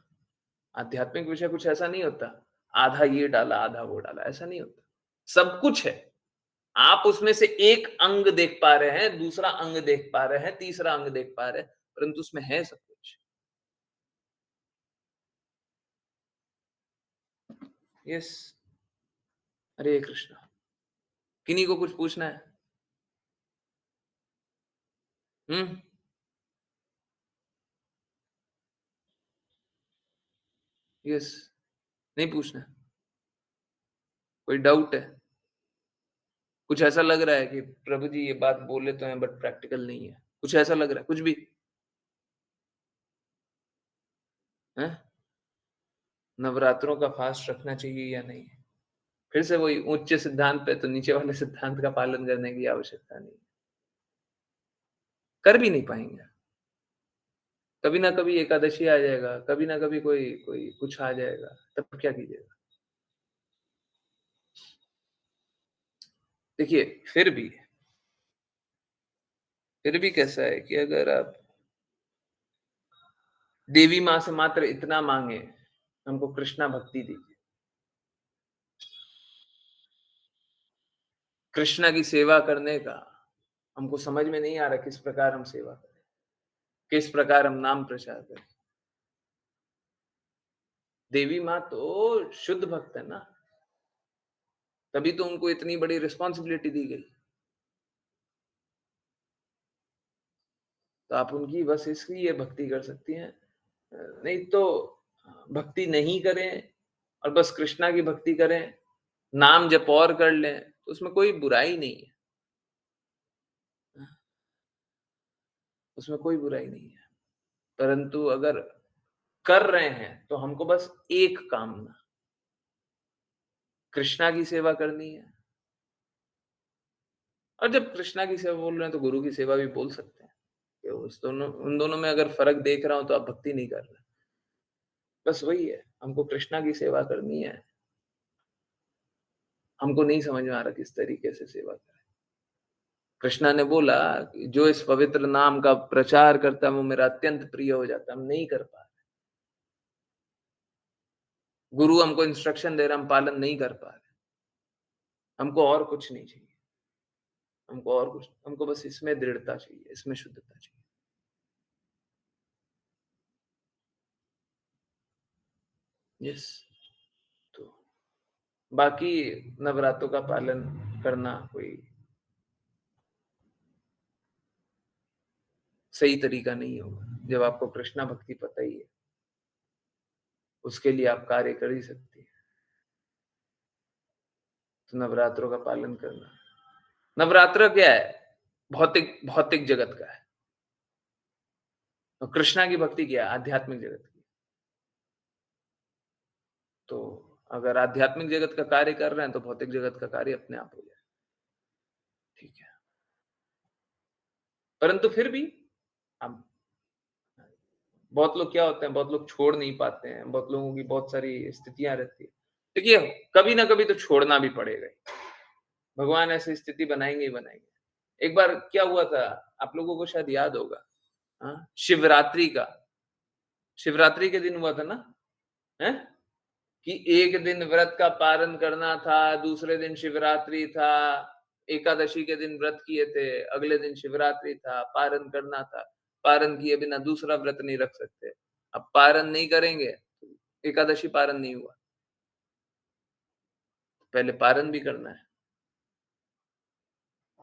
Speaker 2: आध्यात्मिक विषय कुछ ऐसा नहीं होता, आधा ये डाला आधा वो डाला, ऐसा नहीं होता। सब कुछ है। आप उसमें से एक अंग देख पा रहे हैं, दूसरा अंग देख पा रहे हैं, तीसरा अंग देख पा रहे हैं, परंतु उसमें है सब कुछ। यस। हरे कृष्णा। किन्हीं को कुछ पूछना है? हम्म। यस। नहीं पूछना है? कोई डाउट है? कुछ ऐसा लग रहा है कि प्रभु जी ये बात बोले तो हैं बट प्रैक्टिकल नहीं है, कुछ ऐसा लग रहा है, कुछ भी है? नवरात्रों का फास्ट रखना चाहिए या नहीं? फिर से वही उच्च सिद्धांत पे, तो नीचे वाले सिद्धांत का पालन करने की आवश्यकता नहीं, कर भी नहीं पाएंगे। कभी ना कभी एकादशी आ जाएगा, कभी ना कभी कोई कोई कुछ आ जाएगा, तब क्या कीजिएगा? देखिए, फिर भी कैसा है कि अगर आप देवी माँ से मात्र इतना मांगे, हमको कृष्णा भक्ति दीजिए, कृष्णा की सेवा करने का हमको समझ में नहीं आ रहा किस प्रकार हम सेवा करें, किस प्रकार हम नाम प्रचार करें। देवी माँ तो शुद्ध भक्त है ना, तभी तो उनको इतनी बड़ी रिस्पॉन्सिबिलिटी दी गई। तो आप उनकी बस इसलिए भक्ति कर सकती हैं, नहीं तो भक्ति नहीं करें और बस कृष्णा की भक्ति करें, नाम जप और कर लें, तो उसमें कोई बुराई नहीं है, उसमें कोई बुराई नहीं है। परंतु अगर कर रहे हैं तो हमको बस एक कामना, कृष्णा की सेवा करनी है। और जब कृष्णा की सेवा बोल रहे हैं तो गुरु की सेवा भी बोल सकते हैं कि उन दोनों में अगर फर्क देख रहा हूं तो आप भक्ति नहीं कर रहे। बस वही है, हमको कृष्णा की सेवा करनी है, हमको नहीं समझ में आ रहा किस तरीके से सेवा करें। कृष्णा ने बोला कि जो इस पवित्र नाम का प्रचार करता है वो मेरा अत्यंत प्रिय हो जाता है। हम नहीं कर पा रहे, गुरु हमको इंस्ट्रक्शन दे रहा, हम पालन नहीं कर पा रहे। हमको और कुछ नहीं चाहिए, हमको बस इसमें दृढ़ता चाहिए, इसमें शुद्धता चाहिए। यस, तो बाकी नवरात्रों का पालन करना कोई सही तरीका नहीं होगा। जब आपको कृष्णा भक्ति पता ही है, उसके लिए आप कार्य कर ही सकती है। तो नवरात्रों का पालन करना, नवरात्र क्या है? भौतिक भौतिक जगत का है, और कृष्णा की भक्ति क्या है? आध्यात्मिक जगत की। तो अगर आध्यात्मिक जगत का कार्य कर रहे हैं तो भौतिक जगत का कार्य अपने आप हो जाए, ठीक है। परंतु फिर भी अब बहुत लोग क्या होते हैं, बहुत लोग छोड़ नहीं पाते हैं, बहुत लोगों की बहुत सारी स्थितियां रहती है। देखिए, कभी ना कभी तो छोड़ना भी पड़ेगा ही। भगवान ऐसी स्थिति बनाएंगे ही बनाएंगे। एक बार क्या हुआ था, आप लोगों को शायद याद होगा, हाँ, शिवरात्रि के दिन हुआ था ना, है कि एक दिन व्रत का पारण करना था, दूसरे दिन शिवरात्रि था, एकादशी के दिन व्रत किए थे, अगले दिन शिवरात्रि था, पारण करना था, पारण किए बिना दूसरा व्रत नहीं रख सकते। अब पारण नहीं करेंगे, एकादशी पारण नहीं हुआ, पहले पारण भी करना है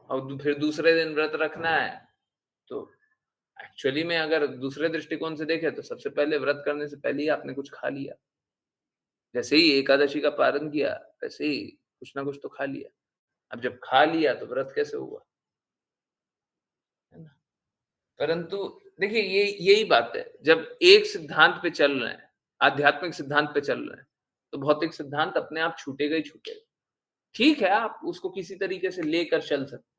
Speaker 2: और फिर दूसरे दिन व्रत रखना है। तो एक्चुअली में अगर दूसरे दृष्टिकोण से देखें तो सबसे पहले व्रत करने से पहले ही आपने कुछ खा लिया। जैसे ही एकादशी का पारण किया, वैसे ही कुछ ना कुछ तो खा लिया। अब जब खा लिया तो व्रत कैसे हुआ, है ना? परंतु देखिए, यही बात है, जब एक सिद्धांत पे चल रहे हैं, आध्यात्मिक सिद्धांत पे चल रहे हैं, तो भौतिक सिद्धांत अपने आप छूटेगा ही छूटेगा। ठीक है, आप उसको किसी तरीके से लेकर चल सकते,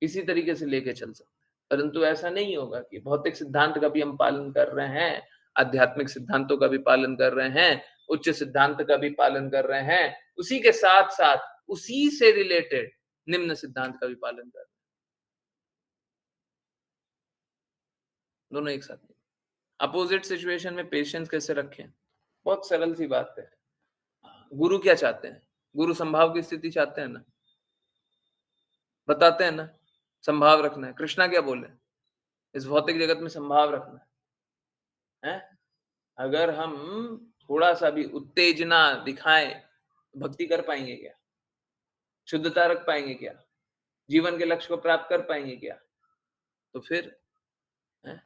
Speaker 2: किसी तरीके से लेके चल सकते हैं, परंतु ऐसा नहीं होगा कि भौतिक सिद्धांत का भी हम पालन कर रहे हैं, आध्यात्मिक सिद्धांतों का भी पालन कर रहे हैं, उच्च सिद्धांत का भी पालन कर रहे हैं, उसी के साथ-साथ उसी से रिलेटेड निम्न सिद्धांत का भी पालन कर रहे हैं। दोनों एक साथ नहीं। अपोजिट सिचुएशन में पेशेंस कैसे रखें? बहुत सरल सी बात है। गुरु क्या चाहते हैं? गुरु संभाव की स्थिति चाहते हैं ना? बताते हैं ना, संभाव रखना है। कृष्णा क्या बोले? इस भौतिक जगत में संभाव रखना है। अगर हम थोड़ा-सा भी उत्तेजना दिखाएँ, भक्ति कर पाएँगे क्या? शुद्धता रख पाएँगे क्या? जीवन के लक्ष्य को प्राप्त कर पाएँगे क्या? तो फिर हैं,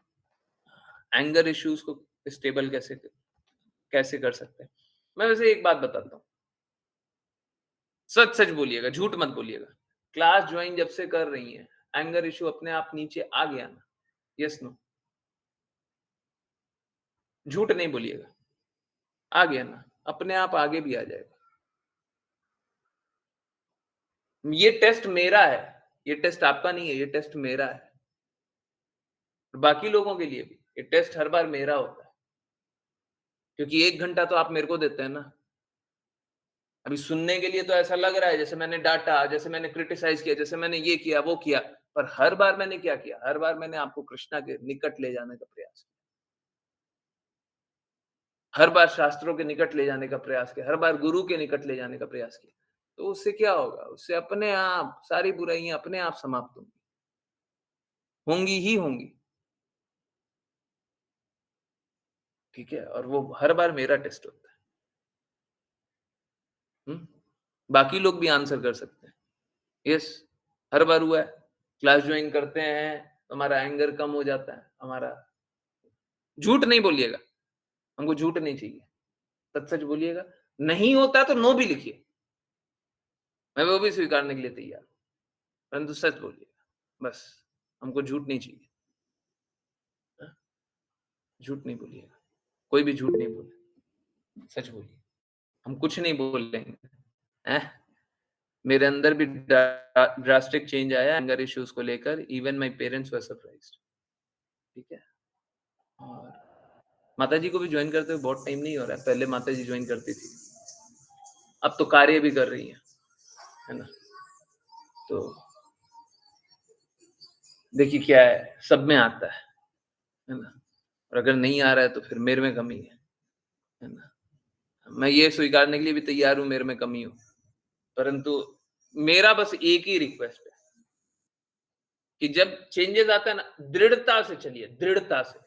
Speaker 2: एंगर इश्यूज़ को स्टेबल कैसे कैसे कर सकते हैं? मैं वैसे एक बात बताता हूँ। सच सच बोलिएगा, झूठ मत बोलिएगा। क्लास ज्वाइन जब से कर रही हैं, एंगर इश्यू अपने आप नीचे आ गया ना? Yes no? झूठ नहीं बोलिएगा। आ गया ना? अपने आप आगे भी आ जाएगा। ये टेस्ट मेरा है, ये टेस्ट आपका नहीं है, ये टेस्ट मेरा है। बाकी लोगों के लिए भी ये टेस्ट हर बार मेरा होता है, क्योंकि 1 घंटा तो आप मेरे को देते हैं ना। अभी सुनने के लिए तो ऐसा लग रहा है जैसे मैंने डांटा, जैसे मैंने क्रिटिसाइज किया, जैसे मैंने ये किया, वो किया, पर हर बार मैंने क्या किया? हर बार मैंने आपको कृष्णा के निकट ले जाने का प्रयास किया। हर बार शास्त्रों के निकट ले जाने का प्रयास किया, हर बार गुरु के निकट ले जाने का प्रयास किया। तो उससे क्या होगा? उससे अपने आप सारी बुराइयां अपने आप समाप्त होंगी, होंगी ही होंगी। ठीक है? और वो हर बार मेरा टेस्ट होता है। बाकी लोग भी आंसर कर सकते हैं। यस, हर बार हुआ है। क्लास ज्वाइन करते हैं, तो हमारा एंगर कम हो जाता है, हमारा। झूठ नहीं बोलिएगा, हमको झूठ नहीं चाहिए, सच-सच बोलिएगा। नहीं होता तो नो भी लिखिए, मैं वो भी स्वीकारने के लिए तैयार हूँ, परंतु सच बोलिएगा, बस। हमको झूठ नहीं चाहिए। हाँ? झूठ नहीं बोलिएगा, कोई भी झूठ नहीं बोले, सच बोलिए। हम कुछ नहीं बोलेंगे, हैं? मेरे अंदर भी ड्रास्टिक चेंज आया एंगर इश्यूज को लेकर, even my parents were surprised. ठीक है? और माताजी को भी ज्वाइन करते हुए बहुत टाइम नहीं हो रहा है, पहले माताजी ज्वाइन करती थी, अब तो कार्य भी कर रही है ना? तो देखिए क्या है, सब में आता है ना? और अगर नहीं आ रहा है तो फिर मेरे में कमी है ना? मैं ये स्वीकारने के लिए भी तैयार हूँ मेरे में कमी हो, परंतु मेरा बस एक ही रिक्वेस्ट है कि जब चेंजेस आता है ना, दृढ़ता से चलिए, दृढ़ता से।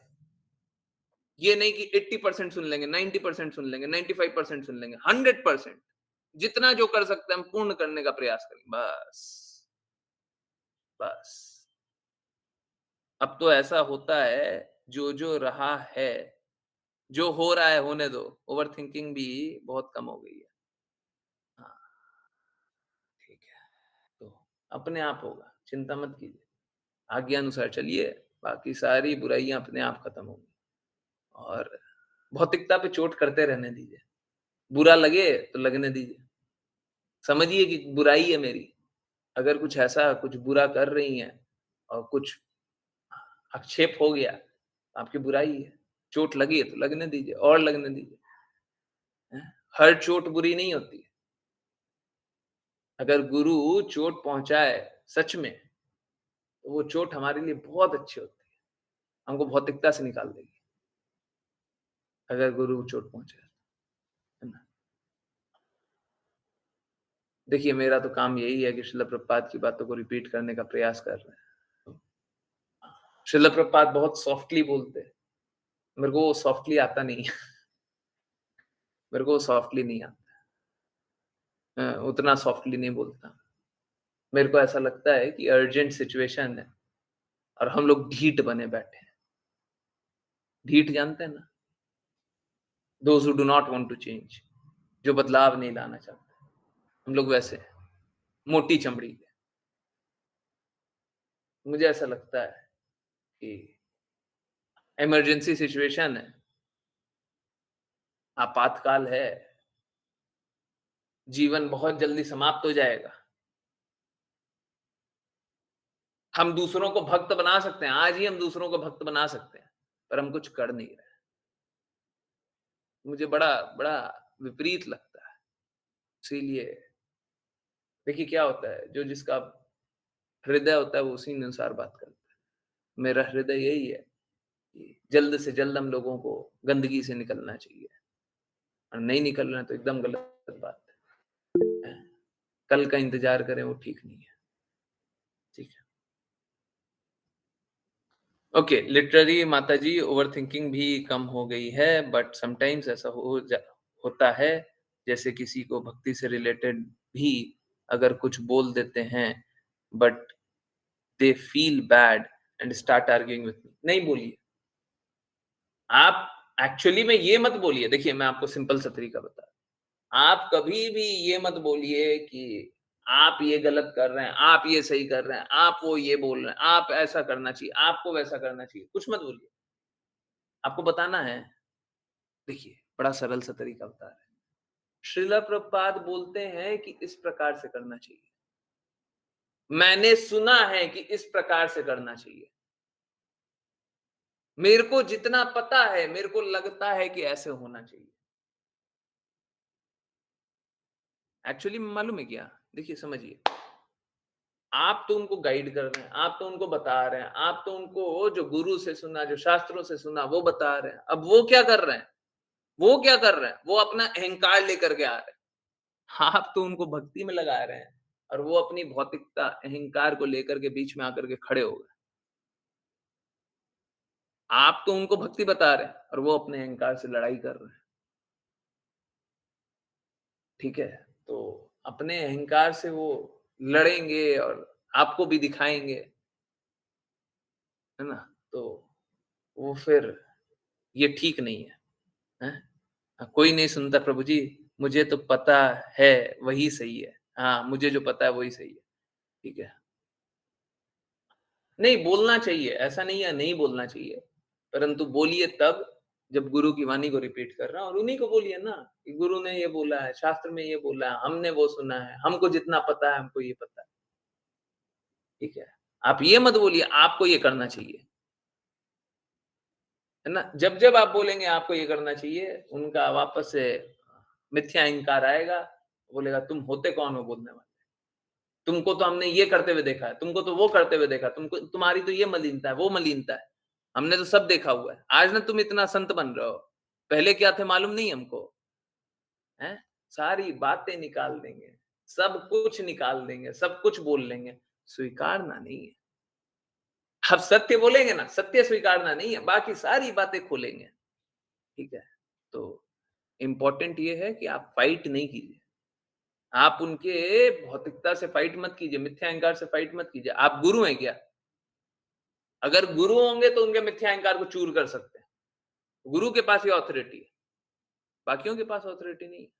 Speaker 2: ये नहीं कि 80% सुन लेंगे, 90% सुन लेंगे, 95% सुन लेंगे, 100%। जितना जो कर सकते हैं हम पूर्ण करने का प्रयास करें, बस। बस। अब तो ऐसा होता है, जो रहा है, जो हो रहा है होने दो। ओवरथिंकिंग भी बहुत कम हो गई है। हाँ, ठीक है। तो अपने आप होगा, चिंता मत कीजिए। आज्ञानुसार चलिए, बाकी सारी बुराइयां अपने आप खत्म होंगी। और भौतिकता पे चोट करते रहने दीजिए। बुरा लगे तो लगने दीजिए। समझिए कि बुराई है मेरी। अगर कुछ ऐसा कुछ बुरा कर रही हैं और कुछ आक्षेप हो गया, आपकी बुराई है। चोट लगी है तो लगने दीजिए और लगने दीजिए। हैं? हर चोट बुरी नहीं होती। अगर गुरु चोट पहुँचाए सच में, तो वो चोट हमारे लिए बहुत अच्छी होती है। हमको भौतिकता से निकाल देगी, अगर गुरु चोट पहुँचाए, है ना? देखिए मेरा तो काम यही है कि श्रील प्रभुपाद की बातों को रिपीट करने का प्रयास कर रहे हैं। श्रील प्रभुपाद बहुत सॉफ्टली बोलते हैं। मेरे को वो सॉफ्टली आता नहीं है। मेरे को वो सॉफ्टली नहीं आता। उतना सॉफ्टली नहीं बोलता। मेरे को ऐसा लगता है कि अर्जेंट सिचुएशन है और हम लोग ढीठ बने बैठे हैं। ढीठ जानते हैं ना? Those who do not want to change, जो बदलाव नहीं लाना चाहते। हम लोग वैसे हैं, मोटी चमड़ी के। मुझे ऐसा लगता है कि इमरजेंसी सिचुएशन है, आपातकाल है, जीवन बहुत जल्दी समाप्त हो जाएगा। हम दूसरों को भक्त बना सकते हैं, आज ही हम दूसरों को भक्त बना सकते हैं, पर हम कुछ कर नहीं रहे। मुझे बड़ा बड़ा विपरीत लगता है। इसीलिए देखिए क्या होता है, जो जिसका हृदय होता है वो उसी अनुसार बात करता है। मेरा हृदय यही है कि जल्द से जल्द हम लोगों को गंदगी से निकलना चाहिए, और नहीं निकलना है तो एकदम गलत बात है। कल का इंतजार करें वो ठीक नहीं है। ठीक है? ओके, लिटरली माताजी ओवरथिंकिंग भी कम हो गई है, बट समटाइम्स ऐसा होता है, जैसे किसी को भक्ति से रिलेटेड भी अगर कुछ बोल देते हैं, but they feel bad and start arguing with me. नहीं बोलिए। आप एक्चुअली में ये मत बोलिए। देखिए मैं आपको सिंपल सा तरीका बता रहा हूं। आप कभी भी ये मत बोलिए कि आप ये गलत कर रहे हैं, आप ये सही कर रहे हैं, आप वो ये बोल रहे हैं, आप ऐसा करना चाहिए, आपको वैसा करना चाहिए, कुछ मत बोलिए। आपको बताना है, देखिए बड़ा सरल सा तरीका बता रहे हैं। श्रील प्रभुपाद बोलते हैं कि इस प्रकार से करना चाहिए। मैंने सुना है कि इस प्रकार से करना चाहिए। मेरे को जितना पता है, मेरे को लगता है कि ऐसे होना चाहिए। एक्चुअली मालूम है क्या? देखिए समझिए, आप तो उनको गाइड कर रहे हैं, आप तो उनको बता रहे हैं, आप तो उनको जो गुरु से सुना, जो शास्त्रों से सुना, वो बता रहे हैं। अब वो क्या कर रहे हैं? वो क्या कर रहे हैं? वो अपना अहंकार लेकर के आ रहे हैं। आप तो उनको भक्ति में लगा रहे हैं और वो अपनी भौतिकता, अहंकार को लेकर के बीच में आकर के खड़े हो गए। आप तो उनको भक्ति बता रहे हैं और वो अपने अहंकार से लड़ाई कर रहे हैं। ठीक है? तो अपने अहंकार से वो लड़ेंगे और आपको भी दिखाएँगे, है ना? तो वो फिर ये ठीक नहीं है, हैं? कोई नहीं सुनता प्रभु जी, मुझे तो पता है वही सही है। हाँ, मुझे जो पता है वही सही है। ठीक है? नहीं बोलना चाहिए, ऐसा नहीं है नहीं बोलना चाहिए, परंतु बोलिए तब जब गुरु की वाणी को रिपीट कर रहा है और उन्हीं को बोलिए ना कि गुरु ने ये बोला है, शास्त्र में ये बोला है, हमने वो सुना है, हमको जितना पता है हमको ये पता है। ठीक है? आप ये मत बोलिए आपको ये करना चाहिए, है ना? जब-जब आप बोलेंगे आपको ये करना चाहिए, उनका वापस से मिथ्या अहंकार आएगा, बोलेगा तुम होते कौन हो बोलने वाले? तुमको तो हमने ये करते हुए देखा है, तुमको तो वो करते हुए देखा, तुमको तुम्हारी तो ये मलिनता है, वो मलिनता है। हमने तो सब देखा हुआ है। आज ना तुम इतना संत बन रहे हो, पहले क्या थे मालूम नहीं हमको, हैं? सारी बातें निकाल देंगे, सब कुछ निकाल देंगे, सब कुछ बोल लेंगे, स्वीकारना नहीं है। अब सत्य बोलेंगे ना, सत्य स्वीकारना नहीं है, बाकी सारी बातें खोलेंगे, ठीक है? तो इम्पोर्टेंट ये है कि आप फाइट नहीं कीजिए। आप उनके भौतिकता से फाइट मत कीजिए, मिथ्या अहंकार से फाइट मत कीजिए। आप गुरु हैं क्या? अगर गुरु होंगे तो उनके मिथ्या अहंकार को चूर कर सकते हैं। गुरु के पास ये ऑथोरिटी है, बाकियों के पास ऑथोरिटी नहीं है।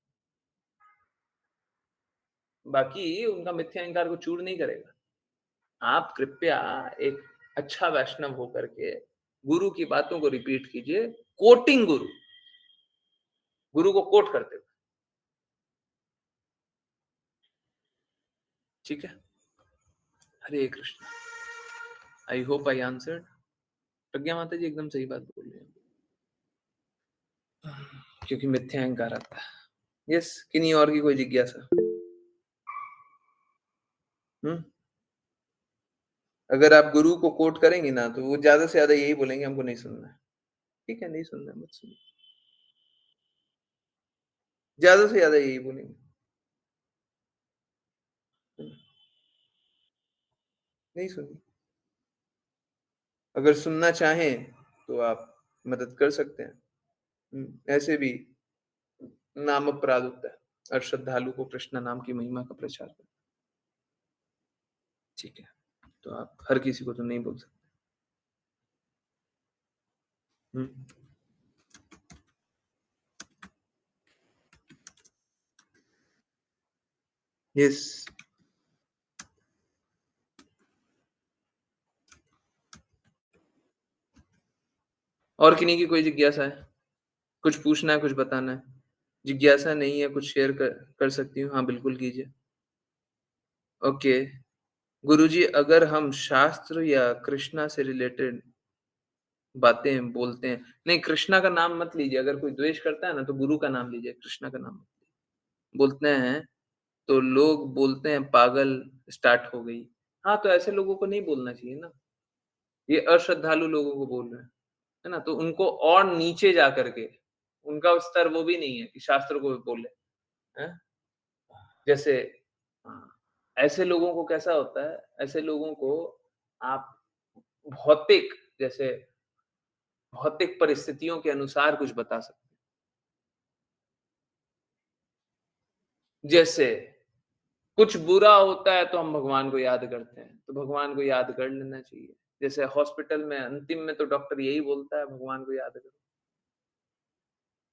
Speaker 2: बाकी उनका मिथ्या अहंकार को चूर नहीं करेगा। आप कृपया एक अच्छा वैष्णव होकर के गुरु की बातों को रिपीट कीजिए, कोटिंग गुरु, गुरु को कोट करते हुए। ठीक है? Hare Krishna. I hope I answered. Pragya माता जी एकदम सही बात बोल रही हैं, क्योंकि मिथ्या अहंकार आता है। यस, किन्हीं और की कोई जिज्ञासा? अगर आप गुरु को कोट करेंगे ना तो वो ज्यादा से ज्यादा यही बोलेंगे हमको नहीं सुनना है। ठीक है, नहीं सुनना मत सुनो, ज्यादा से ज्यादा यही बोलेंगे। नहीं सुननी। अगर सुनना चाहें तो आप मदद कर सकते हैं। ऐसे भी नाम अपराध होता है और श्रद्धालु को कृष्ण नाम की महिमा का प्रचार करना। ठीक है, तो आप हर किसी को तो नहीं बोल सकते। यस, और किन्हीं की कोई जिज्ञासा है? कुछ पूछना है, कुछ बताना है? जिज्ञासा नहीं है, कुछ शेयर कर सकती हूँ? हाँ, बिल्कुल कीजिए। ओके, गुरुजी अगर हम शास्त्र या कृष्णा से रिलेटेड बातें बोलते हैं, नहीं कृष्णा का नाम मत लीजिए, अगर कोई द्वेष करता है ना तो गुरु का नाम लीजिए, कृष्णा का नाम मत लीजिए। बोलते हैं तो लोग बोलते हैं पागल स्टार्ट हो गई। हाँ, तो ऐसे लोगों को नहीं बोलना चाहिए ना, ये अश्रद्धालु लोगों को बोल रहे हैं, है ना? तो उनको और नीचे जा करके, उनका स्तर वो भी नहीं है कि शास्त्र को बोले, हैं? जैसे ऐसे लोगों को कैसा होता है, ऐसे लोगों को आप भौतिक जैसे भौतिक परिस्थितियों के अनुसार कुछ बता सकते हैं। जैसे कुछ बुरा होता है तो हम भगवान को याद करते हैं, तो भगवान को याद कर लेना चाहिए। जैसे हॉस्पिटल में अंतिम में तो डॉक्टर यही बोलता है भगवान को याद करो,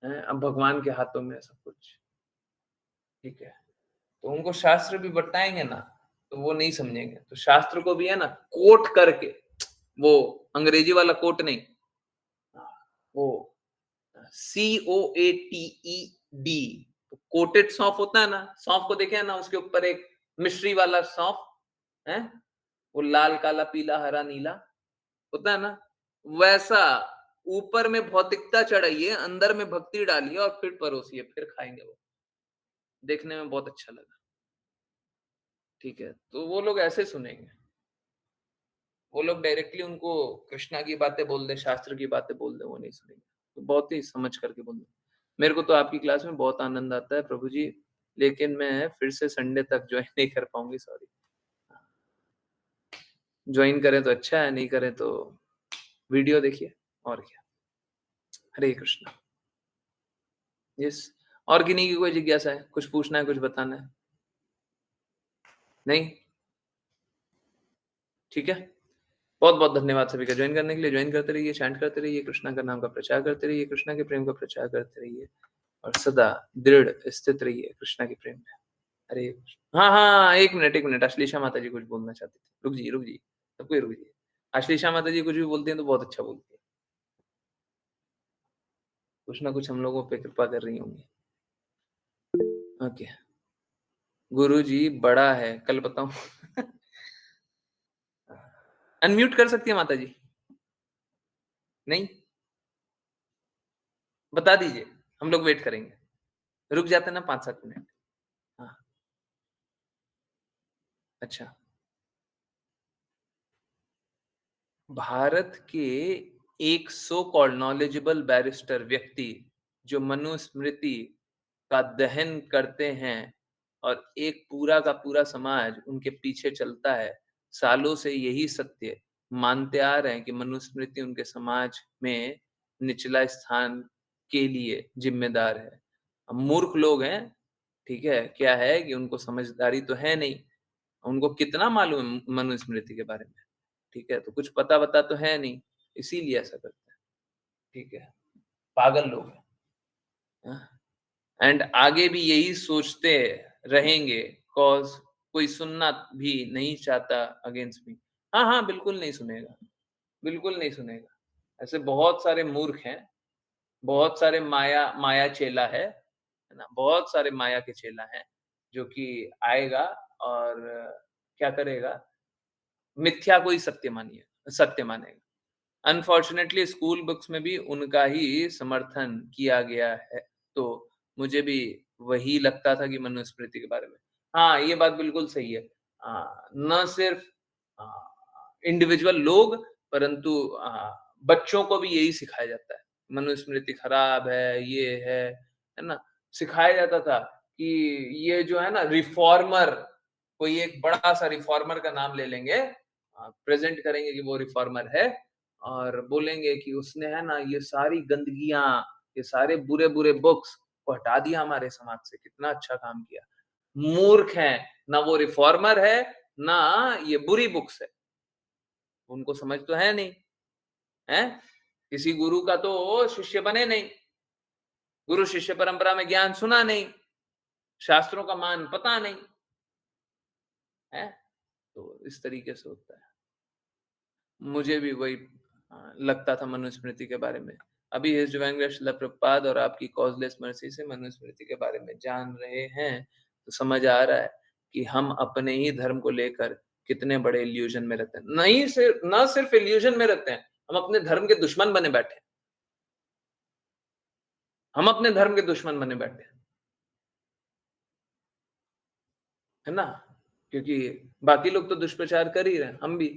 Speaker 2: हैं? अब भगवान के हाथों में है सब कुछ। ठीक है, तो उनको शास्त्र भी बताएंगे ना तो वो नहीं समझेंगे। तो शास्त्र को भी है ना कोट करके, वो अंग्रेजी वाला कोट नहीं, वो COATED, तो कोटेड सौंफ होता है ना, सौंफ को देखे है ना, उसके ऊपर एक मिश्री वाला सौंफ है, वो लाल काला पीला हरा नीला होता है ना, वैसा ऊपर में भौतिकता चढ़ाइए, अंदर में भक्ति डालिए और फिर परोसिए, फिर खाएंगे। वो देखने में बहुत अच्छा लगा। ठीक है, तो वो लोग ऐसे सुनेंगे, वो लोग डायरेक्टली उनको कृष्णा की बातें बोल दे, शास्त्र की बातें बोल दे, वो नहीं सुनेंगे। तो बहुत ही समझ करके बोल दे। मेरे को तो आपकी क्लास में बहुत आनंद आता है प्रभु जी, लेकिन मैं फिर से संडे तक ज्वाइन नहीं कर पाऊंगी, सॉरी। ज्वाइन करें तो अच्छा है, नहीं करें तो वीडियो देखिए, और क्या। हरे कृष्णा। यस, और किन्हीं की कोई जिज्ञासा है, कुछ पूछना है, कुछ बताना है? नहीं? ठीक है, बहुत बहुत धन्यवाद सभी का ज्वाइन करने के लिए। ज्वाइन करते रहिए, चैंट करते रहिए, कृष्णा का नाम का प्रचार करते रहिए, कृष्णा के प्रेम का प्रचार करते रहिए और सदा दृढ़ स्थित रहिए कृष्णा के प्रेम में। हरे कृष्ण। हाँ हाँ, एक मिनट, अश्लीषा माता जी कुछ बोलना चाहती थी। रुक जी, सब कोई रुक जी। अश्लीषा माता जी कुछ भी बोलती हैं तो बहुत अच्छा बोलती है, कुछ ना कुछ हम लोगों पे कृपा कर रही होंगी। ओके, गुरु जी बड़ा है, कल बताऊं? अनम्यूट कर सकती है माता जी? नहीं, बता दीजिए, हम लोग वेट करेंगे। रुक जाते ना 5-7 मिनट। हाँ, अच्छा। भारत के एक सो कॉल्ड नॉलेजेबल बैरिस्टर व्यक्ति जो मनुस्मृति का दहन करते हैं और एक पूरा का पूरा समाज उनके पीछे चलता है, सालों से यही सत्य मानते आ रहे हैं कि मनुस्मृति उनके समाज में निचला स्थान के लिए जिम्मेदार है। हम मूर्ख लोग हैं, ठीक है, क्या है कि उनको समझदारी तो है नहीं, उनको कितना मालूम है मनुस्मृति के बारे में, ठीक है, तो कुछ पता तो है नहीं, इसीलिए ऐसा करते हैं, ठीक है, पागल लोग हैं। एंड आगे भी यही सोचते रहेंगे, कॉज कोई सुनना भी नहीं चाहता अगेंस्ट मी। हाँ हाँ, बिल्कुल नहीं सुनेगा, बिल्कुल नहीं सुनेगा। ऐसे बहुत सारे मूर्ख हैं, बहुत सारे माया चेला है ना, बहुत सारे माया के चेला हैं जो कि आएगा और क्या करेगा, मिथ्या को ही सत्य मानेगा। अनफॉर्चुनेटली स्कूल बुक्स में भी उनका ही समर्थन किया गया है, तो मुझे भी वही लगता था कि मनुस्मृति के बारे में। हाँ, ये बात बिल्कुल सही है। न सिर्फ इंडिविजुअल लोग, परंतु बच्चों को भी यही सिखाया जाता है, मनुस्मृति खराब है, ये है ना? सिखाया जाता था कि ये जो है ना रिफॉर्मर, कोई एक बड़ा सा रिफॉर्मर का नाम ले लेंगे, प्रेजेंट करेंगे कि वो रिफॉर्मर है और बोलेंगे कि उसने है ना ये सारी गंदगियां, ये सारे बुरे बुरे बुक्स को हटा दिया हमारे समाज से, कितना अच्छा काम किया। मूर्ख हैं, ना वो रिफॉर्मर है, ना ये बुरी बुक्स है, उनको समझ तो है नहीं, है किसी गुरु का तो शिष्य बने नहीं, गुरु शिष्य परंपरा में ज्ञान सुना नहीं, शास्त्रों का मान पता नहीं है, तो इस तरीके से होता है। मुझे भी वही लगता था मनुस्मृति के बारे में। अभी हिज डिवाइन ग्रेस शिला प्रभुपाद और आपकी कॉजलेस मर्सी से मनुस्मृति के बारे में जान रहे हैं, तो समझ आ रहा है कि हम अपने ही धर्म को लेकर कितने बड़े इल्यूजन में रहते हैं। न सिर्फ इल्यूजन में रहते हैं, हम अपने धर्म के दुश्मन बने बैठे हैं। हम अपने धर्म के दुश्मन बने बैठे हैं, है ना? क्योंकि बाकी लोग तो दुष्प्रचार कर ही रहे हैं, हम भी,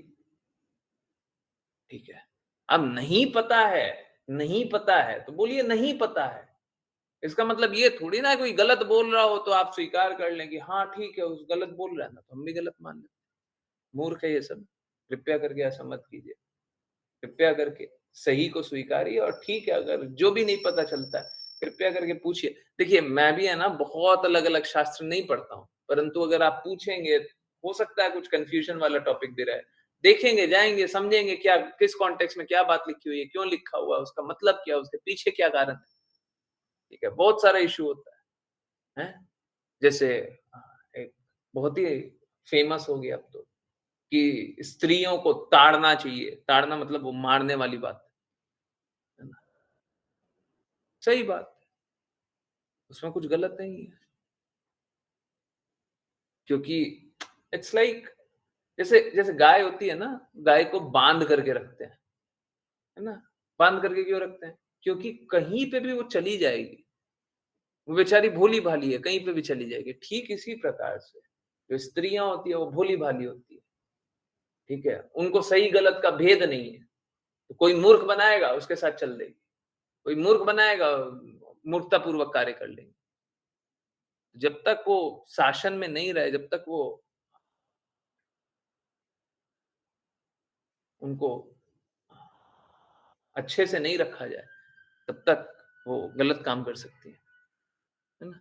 Speaker 2: ठीक है। अब नहीं पता है तो बोलिए नहीं पता है। इसका मतलब ये थोड़ी ना कोई गलत बोल रहा हो तो आप स्वीकार कर लें कि हाँ ठीक है, उस गलत बोल रहा है ना, तो हम भी गलत मान लें। मूर्ख है ये सब, कृपया करके ऐसा मत कीजिए, कृपया करके सही को स्वीकारिए। और ठीक है, अगर जो भी नहीं पता चलता है कृपया करके पूछिए। देखिए, मैं भी है ना बहुत अलग अलग शास्त्र नहीं पढ़ता हूँ, परंतु अगर आप पूछेंगे, हो सकता है कुछ कंफ्यूजन वाला टॉपिक भी रहे, देखेंगे, जाएंगे, समझेंगे क्या किस कॉन्टेक्स्ट में क्या बात लिखी हुई है, क्यों लिखा हुआ है, उसका मतलब क्या है, उसके पीछे क्या कारण है, ठीक है, बहुत सारा इशू होता है। जैसे एक बहुत ही फेमस हो गया अब तो कि स्त्रियों को ताड़ना चाहिए। ताड़ना मतलब वो मारने वाली बात है ना? सही बात है, उसमें कुछ गलत नहीं है, क्योंकि इट्स लाइक जैसे जैसे गाय होती है ना, गाय को बांध करके रखते हैं, है ना? बांध करके क्यों रखते हैं? क्योंकि कहीं पे भी वो चली जाएगी, वो बेचारी भोली-भाली है, कहीं पे भी चली जाएगी। ठीक इसी प्रकार से जो स्त्रियाँ होती है वो भोली-भाली होती है, ठीक है? उनको सही-गलत का भेद नहीं है। तो कोई मूर्ख बनाएगा, उसके साथ चल देगी। कोई मूर्ख बनाएगा, मूर्खतापूर्वक कार्य कर लेंगे। जब तक वो शासन में नहीं रहे, जब तक वो उनको अच्छे से नहीं रखा जाए, तब तक वो गलत काम कर सकती है ना?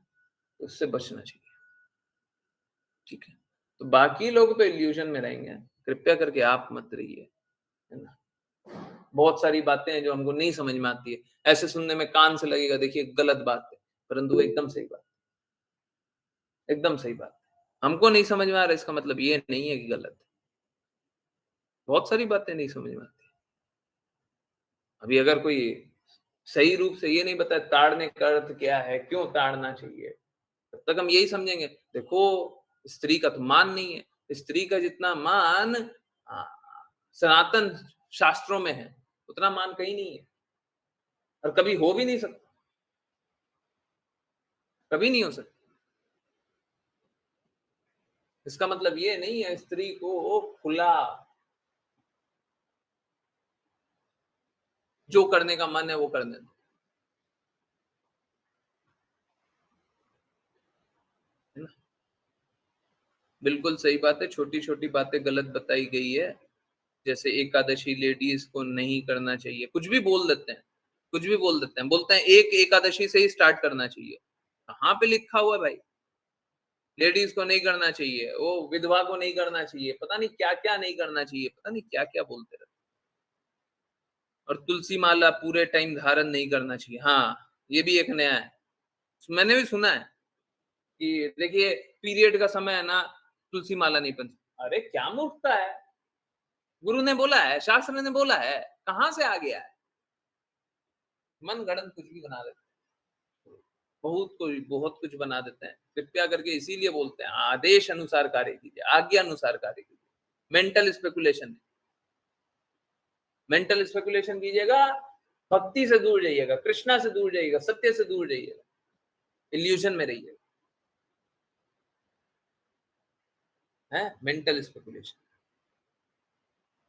Speaker 2: तो उससे बचना चाहिए, ठीक है? तो बाकी लोग तो इल्यूज़न में रहेंगे, कृपया करके आप मत रहिए, है ना? बहुत सारी बातें हैं जो हमको नहीं समझ में आती है। ऐसे सुनने में कान से लगेगा देखिए गलत बात है, परंतु वो एकदम सही बात है, एकदम सही बात है। हमको नहीं समझ में आ रहा है इसका मतलब ये नहीं है कि गलत है। बहुत सारी बातें नहीं समझ में आती। अभी अगर कोई सही रूप से ये नहीं बताए ताड़ने का अर्थ क्या है, क्यों ताड़ना चाहिए, तब तक हम यही समझेंगे, देखो स्त्री का तो मान नहीं है, स्त्री का जितना मान सनातन शास्त्रों में है, उतना मान कहीं नहीं है और कभी हो भी नहीं सकता, कभी नहीं हो सकता। इसका मतलब ये नहीं है स्त्री को खुला जो करने का मन है वो करने दो, है ना? बिल्कुल सही बात है, छोटी-छोटी बातें गलत बताई गई है। जैसे एकादशी लेडीज को नहीं करना चाहिए, कुछ भी बोल देते हैं, कुछ भी बोल देते हैं, बोलते हैं एक एकादशी से ही स्टार्ट करना चाहिए। कहाँ पे लिखा हुआ है भाई? लेडीज को नहीं करना चाहिए, वो विधवा को नहीं करना चाहिए, पता नहीं क्या-क्या नहीं करना चाहिए, पता नहीं क्या-क्या बोलते रहते हैं। और तुलसी माला पूरे टाइम धारण नहीं करना चाहिए। हाँ, ये भी एक नया है। मैंने भी सुना है कि देखिए पीरियड का समय है ना, तुलसी माला नहीं पहन। अरे क्या मूर्खता है! गुरु ने बोला है, शास्त्र ने बोला है, कहाँ से आ गया है? मनगढ़ंत कुछ भी बना देते हैं। बहुत कुछ बना देते हैं। कृपया करके इसीलिए बोलते हैं, आदेश अनुसार कार्य कीजिए, आज्ञा अनुसार कार्य कीजिए। मेंटल स्पेकुलेशन मेंटल स्पेकुलेशन कीजिएगा, भक्ति से दूर जाइएगा, कृष्णा से दूर जाइएगा, सत्य से दूर जाइएगा, इल्यूजन में रहिएगा, हैं? मेंटल स्पेकुलेशन,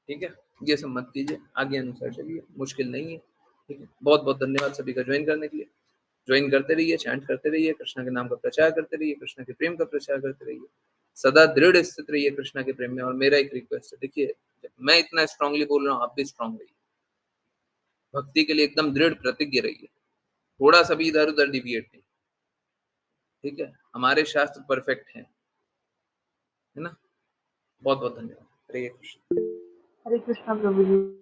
Speaker 2: ठीक है? ये सब मत कीजिए, आगे अनुसार चलिए, मुश्किल नहीं है, ठीक है? बहुत-बहुत धन्यवाद सभी का ज्वाइन करने के लिए। ज्वाइन करते रहिए, चैंट करते रहिए, कृष्णा के नाम का प्रचार करते रहिए, कृष्णा के प्रेम का प्रचार करते रहिए। सदा दृढ़ स्थित रहिए कृष्णा के प्रेम में। और मेरा एक रिक्वेस्ट है, देखिए मैं इतना स्ट्रांगली बोल रहा हूँ, आप भी स्ट्रांग रहिए। भक्ति के लिए एकदम दृढ़ प्रतिज्ञ रहिए, थोड़ा सा भी इधर-उधर डिविएट नहीं, ठीक है? हमारे शास्त्र परफेक्ट हैं, है ना? बहुत-बहुत धन्यवाद। हरे कृष्ण।
Speaker 7: हरे कृष्णा प्रभु जी।